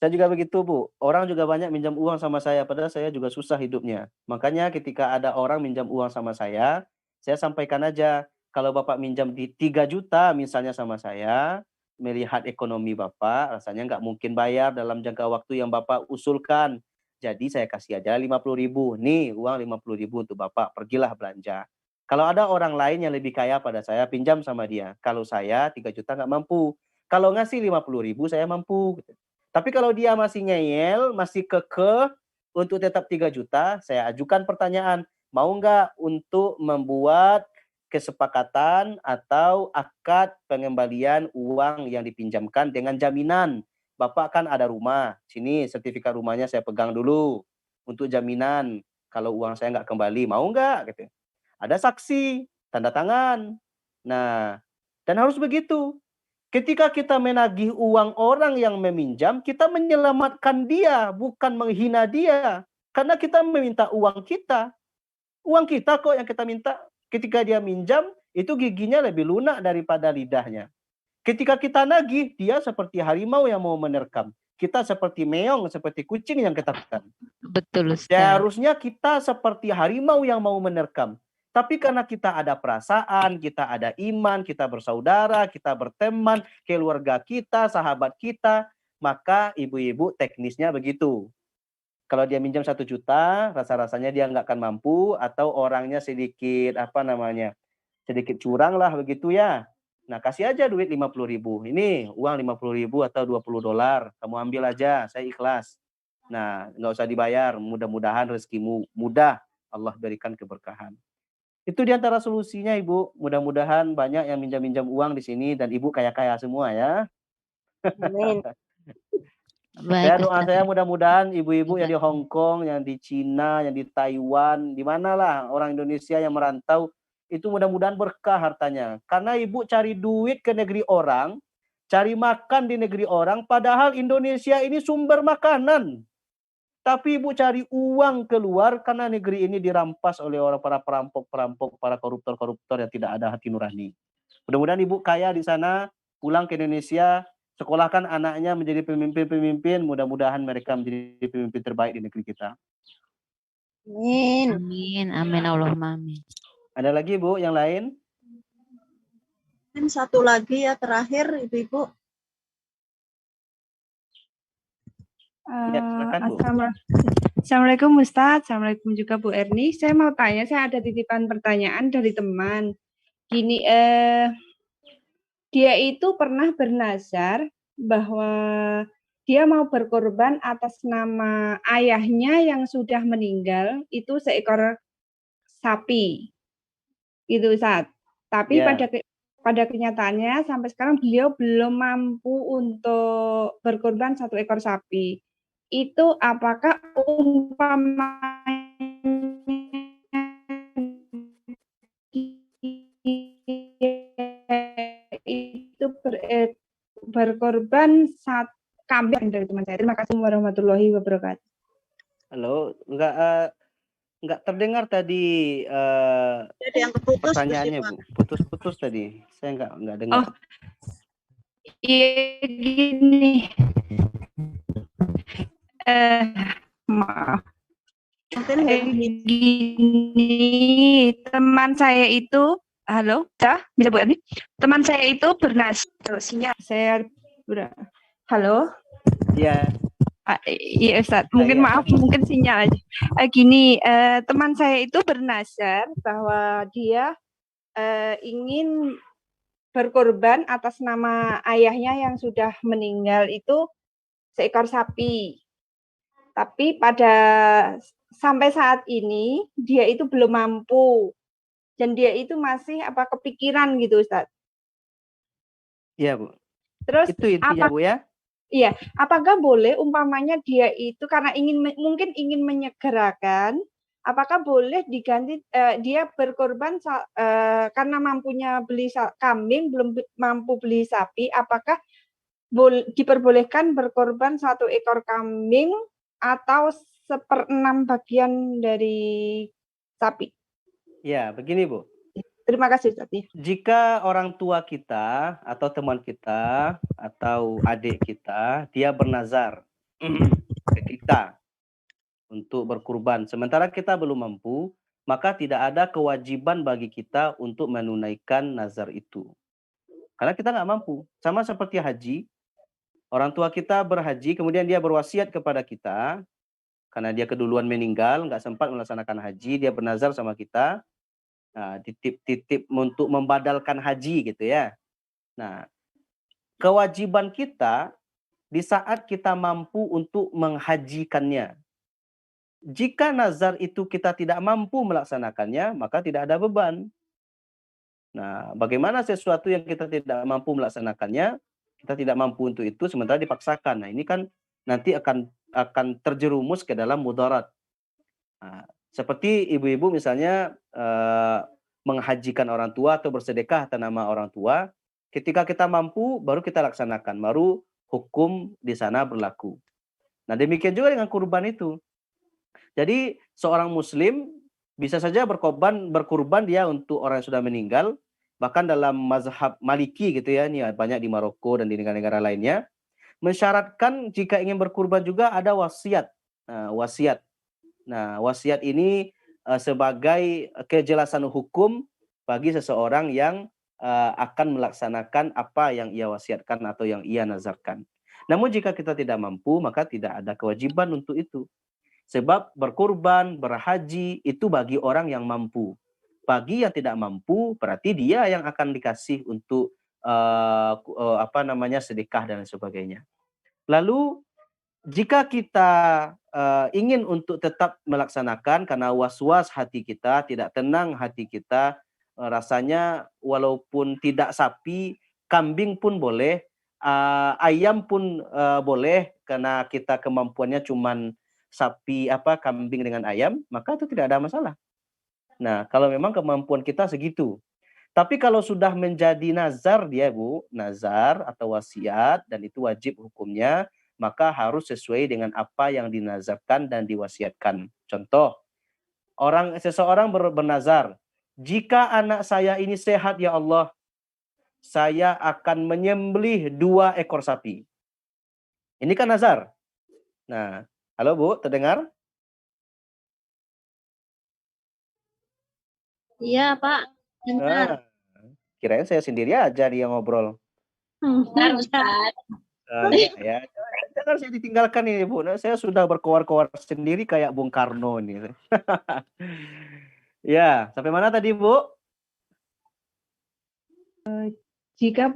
Saya juga begitu, Bu. Orang juga banyak minjam uang sama saya, padahal saya juga susah hidupnya. Makanya ketika ada orang minjam uang sama saya sampaikan aja, kalau Bapak minjam di 3 juta misalnya sama saya, melihat ekonomi Bapak, rasanya nggak mungkin bayar dalam jangka waktu yang Bapak usulkan. Jadi saya kasih aja 50.000. Nih, uang 50.000 untuk Bapak, pergilah belanja. Kalau ada orang lain yang lebih kaya pada saya, pinjam sama dia. Kalau saya 3 juta nggak mampu. Kalau ngasih 50.000 saya mampu. Tapi kalau dia masih ngeyel, masih kekeh untuk tetap 3 juta, saya ajukan pertanyaan, mau nggak untuk membuat kesepakatan atau akad pengembalian uang yang dipinjamkan dengan jaminan. Bapak kan ada rumah, sini sertifikat rumahnya saya pegang dulu untuk jaminan kalau uang saya nggak kembali, mau nggak? Gitu. Ada saksi, tanda tangan. Nah, dan harus begitu. Ketika kita menagih uang orang yang meminjam, kita menyelamatkan dia, bukan menghina dia. Karena kita meminta uang kita. Uang kita kok yang kita minta. Ketika dia minjam, itu giginya lebih lunak daripada lidahnya. Ketika kita nagih, dia seperti harimau yang mau menerkam. Kita seperti meong, seperti kucing yang ketakutan. Betul, Ustaz. Seharusnya kita seperti harimau yang mau menerkam. Tapi karena kita ada perasaan, kita ada iman, kita bersaudara, kita berteman, keluarga kita, sahabat kita, maka ibu-ibu teknisnya begitu. Kalau dia minjam 1 juta, rasa-rasanya dia nggak akan mampu, atau orangnya sedikit, sedikit curang lah begitu ya. Nah, kasih aja duit 50.000. Ini uang 50.000 atau $20. Kamu ambil aja, saya ikhlas. Nah, nggak usah dibayar. Mudah-mudahan rezekimu mudah. Allah berikan keberkahan. Itu diantara solusinya, Ibu. Mudah-mudahan banyak yang minjam-minjam uang di sini dan Ibu kaya-kaya semua ya. Amin. Baik, Doa Ustaz. saya mudah-mudahan ibu-ibu yang di Hong Kong, yang di Cina, yang di Taiwan, di manalah orang Indonesia yang merantau, itu mudah-mudahan berkah hartanya. Karena ibu cari duit ke negeri orang, cari makan di negeri orang, padahal Indonesia ini sumber makanan. Tapi ibu cari uang keluar karena negeri ini dirampas oleh orang para perampok-perampok, para koruptor-koruptor yang tidak ada hati nurani. Mudah-mudahan ibu kaya di sana, pulang ke Indonesia, sekolahkan anaknya menjadi pemimpin-pemimpin, mudah-mudahan mereka menjadi pemimpin terbaik di negeri kita. Amin. Amin, amin, Allahumma amin. Ada lagi Bu yang lain? Mungkin satu lagi ya terakhir Ibu-ibu. Ya, silakan Bu. Assalamualaikum Ustadz, Assalamualaikum juga Bu Erni. Saya mau tanya, saya ada titipan pertanyaan dari teman. Gini, dia itu pernah bernazar bahwa dia mau berkorban atas nama ayahnya yang sudah meninggal, itu seekor sapi. Gitu Ustadz. Tapi pada kenyataannya sampai sekarang beliau belum mampu untuk berkorban 1 ekor sapi. Itu apakah umpamanya itu berkorban saat kambing dari teman saya. Terima kasih warahmatullahi wabarakatuh. Halo, enggak terdengar tadi Jadi yang keputus pertanyaannya Bu. Putus-putus tadi. Saya enggak dengar. Oh. Iya gini. Maaf. Mungkin gini, teman saya itu, halo, bisa Bu Erni? Teman saya itu sinyal. Halo? Iya. Iya Ustaz, mungkin maaf, mungkin sinyal aja. Gini, teman saya itu bernazar bahwa dia ingin berkorban atas nama ayahnya yang sudah meninggal itu seekor sapi. Tapi sampai saat ini dia itu belum mampu dan dia itu masih kepikiran gitu Ustaz. Iya Bu. Terus itu intinya Bu ya? Iya, apakah boleh umpamanya dia itu karena mungkin ingin menyegerakan, apakah boleh diganti dia berkorban karena mampunya beli kambing belum mampu beli sapi, apakah diperbolehkan berkorban 1 ekor kambing atau 1/6 bagian dari sapi? Ya, begini Bu. Terima kasih Ustaz. Jika orang tua kita atau teman kita atau adik kita dia bernazar ke kita untuk berkurban, sementara kita belum mampu, maka tidak ada kewajiban bagi kita untuk menunaikan nazar itu. Karena kita nggak mampu. Sama seperti haji, orang tua kita berhaji, kemudian dia berwasiat kepada kita, karena dia keduluan meninggal, nggak sempat melaksanakan haji, dia bernazar sama kita. Nah, titip untuk membadalkan haji gitu ya. Nah, kewajiban kita di saat kita mampu untuk menghajikannya. jika nazar itu kita tidak mampu melaksanakannya, maka tidak ada beban. Nah, bagaimana sesuatu yang kita tidak mampu melaksanakannya, kita tidak mampu untuk itu sementara dipaksakan. Nah, ini kan nanti akan terjerumus ke dalam mudarat. Nah, seperti ibu-ibu misalnya menghajikan orang tua atau bersedekah atas nama orang tua, ketika kita mampu baru kita laksanakan, baru hukum di sana berlaku. Nah, demikian juga dengan kurban itu. Jadi seorang muslim bisa saja berkurban dia untuk orang yang sudah meninggal, bahkan dalam mazhab Maliki gitu ya, ini banyak di Maroko dan di negara-negara lainnya, mensyaratkan jika ingin berkurban juga ada wasiat. Wasiat. Nah, wasiat ini sebagai kejelasan hukum bagi seseorang yang akan melaksanakan apa yang ia wasiatkan atau yang ia nazarkan. Namun jika kita tidak mampu, maka tidak ada kewajiban untuk itu. Sebab berkurban, berhaji itu bagi orang yang mampu. Bagi yang tidak mampu, berarti dia yang akan dikasih untuk sedekah dan sebagainya. Lalu jika kita ingin untuk tetap melaksanakan karena was-was hati kita, tidak tenang hati kita, rasanya walaupun tidak sapi, kambing pun boleh, ayam pun boleh karena kita kemampuannya cuman sapi kambing dengan ayam, maka itu tidak ada masalah. Nah, kalau memang kemampuan kita segitu. Tapi kalau sudah menjadi nazar dia Bu, nazar atau wasiat dan itu wajib hukumnya, maka harus sesuai dengan apa yang dinazarkan dan diwasiatkan. Contoh, seseorang bernazar, jika anak saya ini sehat ya Allah, saya akan menyembelih 2 ekor sapi. Ini kan nazar. Nah, halo Bu, terdengar? Iya, Pak. Dengar. Kirain saya sendiri aja dia ngobrol. Benar, Ustaz. Ya, jangan saya ditinggalkan ini Bu. Nah, saya sudah berkoar-koar sendiri kayak Bung Karno ini. Ya, sampai mana tadi Bu? Jika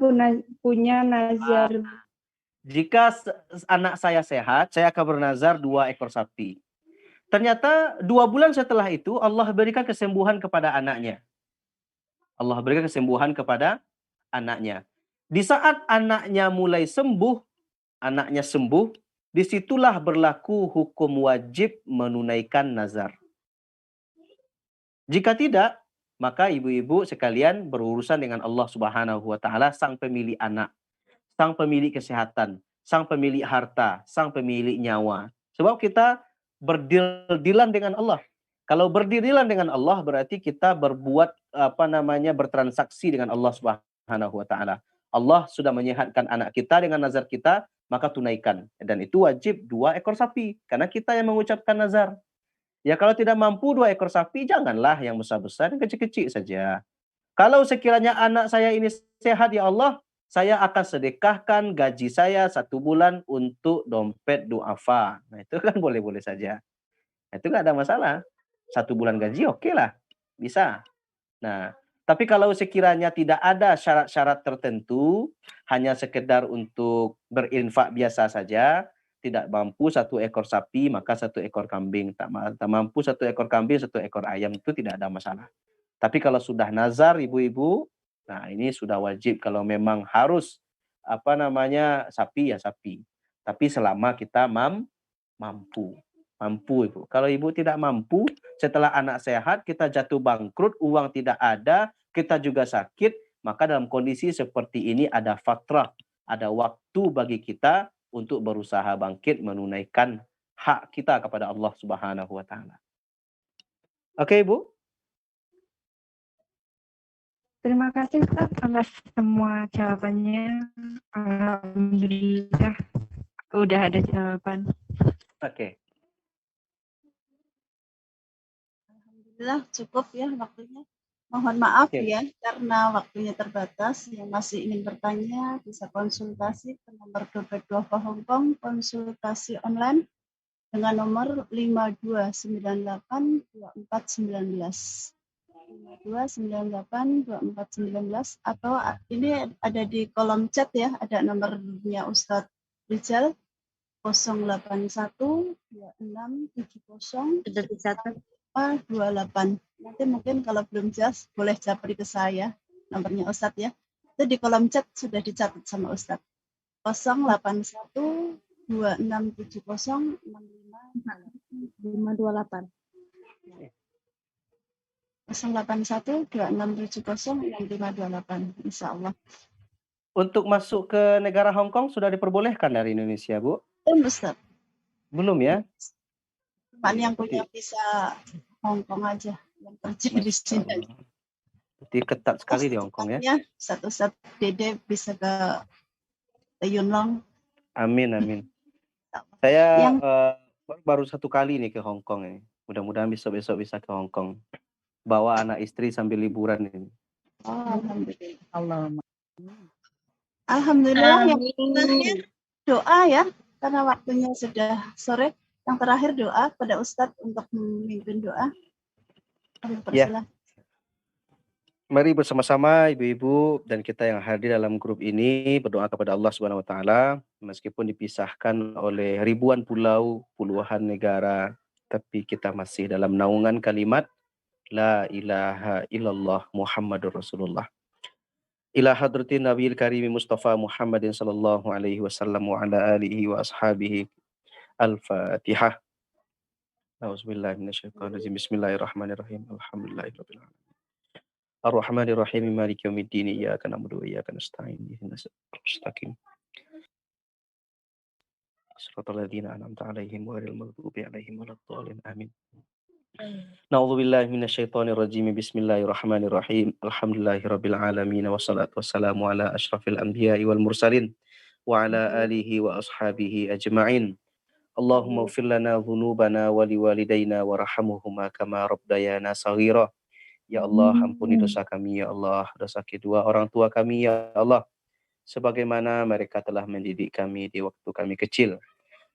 punya nazar. Jika anak saya sehat, saya akan bernazar 2 ekor sapi. Ternyata 2 bulan setelah itu Allah berikan kesembuhan kepada anaknya. Allah berikan kesembuhan kepada anaknya. Di saat anaknya mulai sembuh, disitulah berlaku hukum wajib menunaikan nazar. Jika tidak, maka ibu-ibu sekalian berurusan dengan Allah Subhanahu wa taala, sang pemilik anak, sang pemilik kesehatan, sang pemilik harta, sang pemilik nyawa. Sebab kita berdil-dilan dengan Allah. Kalau berdirilan dengan Allah berarti kita berbuat bertransaksi dengan Allah Subhanahu wa taala. Allah sudah menyehatkan anak kita dengan nazar kita, maka tunaikan. Dan itu wajib 2 ekor sapi karena kita yang mengucapkan nazar. Ya kalau tidak mampu 2 ekor sapi janganlah yang besar-besar, yang kecil-kecil saja. Kalau sekiranya anak saya ini sehat ya Allah, saya akan sedekahkan gaji saya 1 bulan untuk dompet duafa. Nah itu kan boleh-boleh saja. Itu nggak ada masalah. 1 bulan gaji oke lah, bisa. Nah, tapi kalau sekiranya tidak ada syarat-syarat tertentu, hanya sekedar untuk berinfak biasa saja, tidak mampu 1 ekor sapi, maka 1 ekor kambing. Tak mampu 1 ekor kambing, 1 ekor ayam, itu tidak ada masalah. Tapi kalau sudah nazar ibu-ibu, nah ini sudah wajib kalau memang harus sapi ya sapi. Tapi selama kita mampu Ibu. Kalau Ibu tidak mampu, setelah anak sehat, kita jatuh bangkrut, uang tidak ada, kita juga sakit, maka dalam kondisi seperti ini ada fatrah, ada waktu bagi kita untuk berusaha bangkit menunaikan hak kita kepada Allah Subhanahu wa taala. Oke, Ibu? Terima kasih Ustaz atas semua jawabannya. Alhamdulillah udah ada jawaban. Oke. Alhamdulillah cukup ya waktunya. Mohon maaf ya karena waktunya terbatas. Yang masih ingin bertanya bisa konsultasi ke nomor dompet duafa Hongkong, konsultasi online dengan nomor 52982419. 52982419 atau ini ada di kolom chat ya, ada nomornya Ustadz Rizal 081 26 70 Sudah dicatat. 28. Nanti mungkin kalau belum jelas boleh japri ke saya nomornya Ustadz ya. Itu di kolom chat sudah dicatat sama Ustadz. 081 26 70 528. 081 26 70 6528. Insya Allah. Untuk masuk ke negara Hong Kong sudah diperbolehkan dari Indonesia, Bu? Ustadz. Belum ya? Cuman yang punya visa Hong Kong aja yang kerja di sini. Berarti ketat sekali di Hong Kong ya. Ustadz Dede bisa ke Yunlong. Amin, amin. Saya baru 1 kali nih ke Hong Kong ini. Mudah-mudahan besok-besok bisa ke Hong Kong. Bawa anak istri sambil liburan ini. Oh, Alhamdulillah. Yang terakhir doa ya, karena waktunya sudah sore. Yang terakhir doa pada Ustadz untuk memimpin doa. Ya. Mari bersama-sama ibu-ibu dan kita yang hadir dalam grup ini berdoa kepada Allah Subhanahu wa taala meskipun dipisahkan oleh ribuan pulau, puluhan negara, tapi kita masih dalam naungan kalimat la ilaha illallah Muhammadur Rasulullah. Ila hadratin Nabiyil Karim Mustafa Muhammadin sallallahu alaihi wasallam wa ala alihi wa ashabihi. Al-Fatihah. Auzubillahi minasyaitonirrajim. Bismillahirrahmanirrahim. Alhamdulillahirabbil alamin. Ar-Rahmanir-Rahim Maliki yaumiddin. Iyyaka na'budu wa iyyaka nasta'in. Ihdinas siratal mustaqim. Shiratal ladzina an'amta 'alaihim ghairil maghdubi 'alaihim waladdallin. Amin. Na'udzubillahi minasyaitonir rajim. Bismillahirrahmanirrahim. Alhamdulillahirabbil alamin wassalatu wassalamu ala asyrafil anbiya'i wal mursalin wa ala alihi wa ashabihi ajma'in. Allahumma ighfir lana dhunubana wa liwalidayna warhamhuma kama rabbayana shaghira. Ya Allah, ampuni dosa kami ya Allah, dosa kedua orang tua kami ya Allah, sebagaimana mereka telah mendidik kami di waktu kami kecil.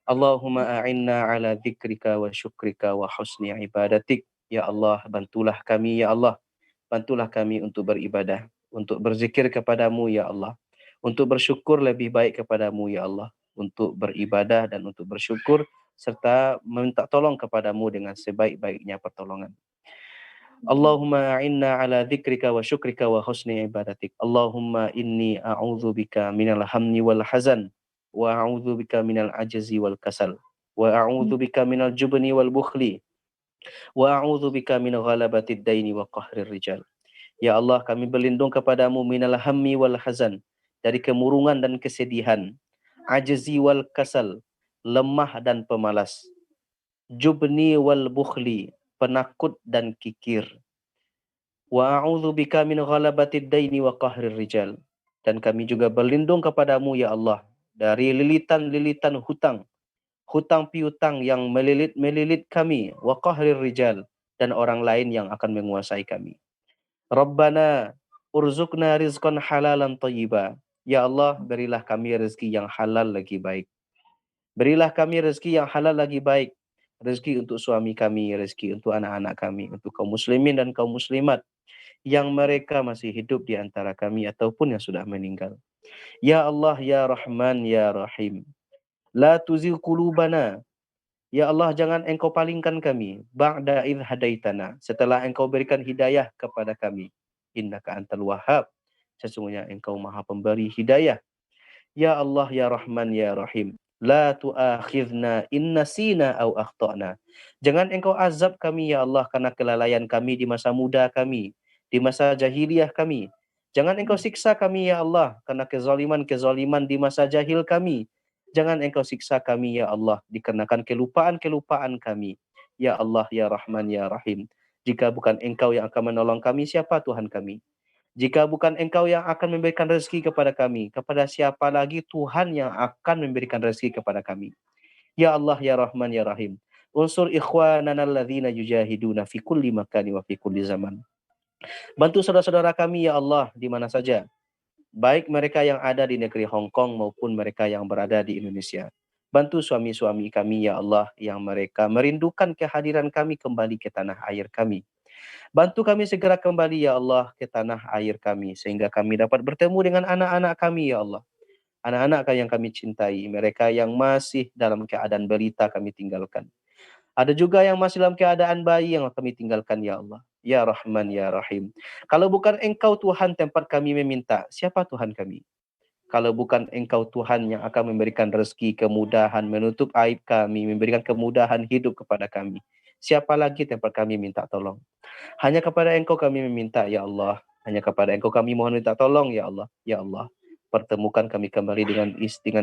Allahumma a'inna ala dzikrika wa syukrika wa husni ibadatik. Ya Allah, bantulah kami ya Allah. Bantulah kami untuk beribadah, untuk berzikir kepadamu ya Allah, untuk bersyukur lebih baik kepadamu ya Allah, untuk beribadah dan untuk bersyukur serta meminta tolong kepadamu dengan sebaik-baiknya pertolongan. Allahumma a'inna ala dzikrika wa syukrika wa husni ibadatik. Allahumma inni a'udzubika minal hammi wal hazan wa a'udzubika minal ajzi wal kasal wa a'udzubika minal jubni wal bukhli wa a'udzubika min ghalabatid daini wa qahrir rijal. Ya Allah, kami berlindung kepadamu minal hammi wal hazan, dari kemurungan dan kesedihan, ajzi wal kasal, lemah dan pemalas, jubni wal bukhli, penakut dan kikir. Wa a'udzubika min ghalabatid daini wa qahrir rijal. Dan kami juga berlindung kepadamu ya Allah dari lilitan-lilitan hutang piutang yang melilit kami, wa qahrir rijal, dan orang lain yang akan menguasai kami. Rabbana urzuqna rizqan halalan thayyiba. Ya Allah, berilah kami rezeki yang halal lagi baik. Berilah kami rezeki yang halal lagi baik. Rezeki untuk suami kami, rezeki untuk anak-anak kami, untuk kaum muslimin dan kaum muslimat yang mereka masih hidup di antara kami ataupun yang sudah meninggal. Ya Allah, ya Rahman, ya Rahim. La tuzigh qulubana. Ya Allah, jangan engkau palingkan kami ba'da idh hadaitana, setelah engkau berikan hidayah kepada kami. Innaka antal wahhab. Sesungguhnya engkau maha pemberi hidayah. Ya Allah, ya Rahman, ya Rahim. La tu'akhidna in nasina aw akhtana. Jangan engkau azab kami ya Allah karena kelalaian kami di masa muda kami, di masa jahiliyah kami. Jangan engkau siksa kami ya Allah karena kezaliman-kezaliman di masa jahil kami. Jangan engkau siksa kami ya Allah dikarenakan kelupaan-kelupaan kami. Ya Allah, ya Rahman, ya Rahim. Jika bukan engkau yang akan menolong kami, siapa Tuhan kami? Jika bukan engkau yang akan memberikan rezeki kepada kami, kepada siapa lagi Tuhan yang akan memberikan rezeki kepada kami? Ya Allah, ya Rahman, ya Rahim. Unsur ikhwanana alladzina yujahiduna fi kulli makani wa fi kulli zaman. Bantu saudara-saudara kami ya Allah di mana saja, baik mereka yang ada di negeri Hong Kong maupun mereka yang berada di Indonesia. Bantu suami-suami kami ya Allah yang mereka merindukan kehadiran kami kembali ke tanah air kami. Bantu kami segera kembali ya Allah ke tanah air kami sehingga kami dapat bertemu dengan anak-anak kami ya Allah. Anak-anak yang kami cintai, mereka yang masih dalam keadaan balita kami tinggalkan. Ada juga yang masih dalam keadaan bayi yang kami tinggalkan, ya Allah. Ya Rahman, Ya Rahim. Kalau bukan Engkau Tuhan tempat kami meminta, siapa Tuhan kami? Kalau bukan Engkau Tuhan yang akan memberikan rezeki, kemudahan, menutup aib kami, memberikan kemudahan hidup kepada kami, siapa lagi tempat kami minta tolong? Hanya kepada Engkau kami meminta, ya Allah. Hanya kepada Engkau kami mohon minta tolong, ya Allah. Ya Allah, pertemukan kami kembali dengan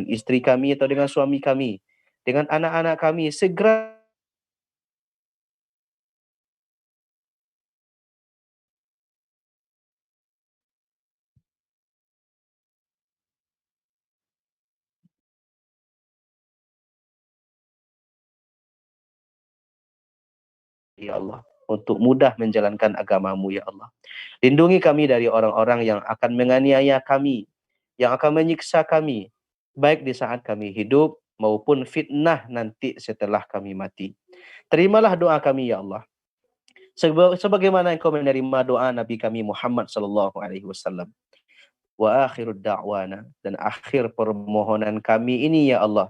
istri kami atau dengan suami kami, dengan anak-anak kami, segera. Ya Allah, untuk mudah menjalankan agama-Mu, ya Allah. Lindungi kami dari orang-orang yang akan menganiaya kami, yang akan menyiksa kami, baik di saat kami hidup maupun fitnah nanti setelah kami mati. Terimalah doa kami, ya Allah. Sebagaimana Engkau menerima doa Nabi kami Muhammad sallallahu alaihi wasallam. Wa akhirud da'wana, dan akhir permohonan kami ini, ya Allah.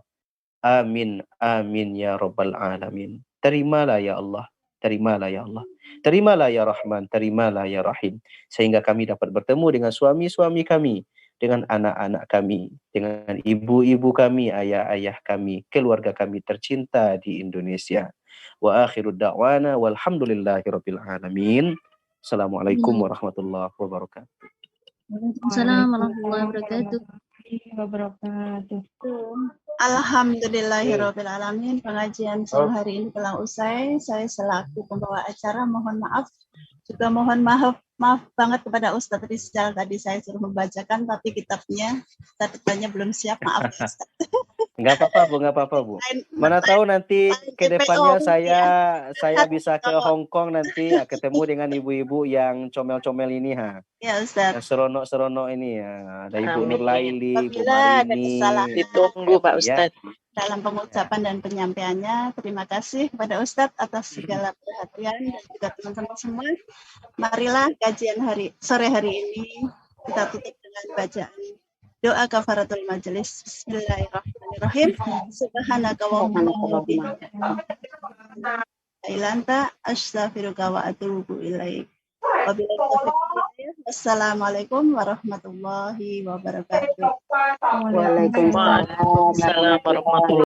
Amin, amin ya rabbal alamin. Terimalah ya Allah. Terimalah ya Allah. Terimalah ya Rahman, terimalah ya Rahim. Sehingga kami dapat bertemu dengan suami-suami kami, dengan anak-anak kami, dengan ibu-ibu kami, ayah-ayah kami, keluarga kami tercinta di Indonesia. Wa akhirud da'wana walhamdulillahirabbil alamin. Assalamualaikum warahmatullahi wabarakatuh. Waalaikumsalam warahmatullahi wabarakatuh. Alhamdulillahirabbil alamin. Pengajian siang hari ini telah usai. Saya selaku pembawa acara mohon maaf. Juga mohon maaf banget kepada Ustadz Rizal, tadi saya suruh membacakan tapi catatannya belum siap, maaf Ustadz. Nggak apa-apa Bu. Mana tahu nanti ke depannya saya bisa ke Hong Kong nanti ketemu dengan ibu-ibu yang comel-comel ini Ya Ustadz. Seronok ini ya. Ada Ibu Nur Laili, Bu Apabila ada Marini. kesalahan Ditunggu Pak Ustadz. Dalam pengucapan dan penyampaiannya, terima kasih kepada Ustadz atas segala perhatian dan juga teman-teman semua. Marilah kajian sore hari ini kita tutup dengan bacaan doa kafaratul majelis. Bismillahirrahmanirrahim. Subhanaka wa bihamdika ilanta astaghfiruka wa atubu ilaik. Wassalamualaikum warahmatullahi wabarakatuh. Waalaikumsalam warahmatullahi wabarakatuh.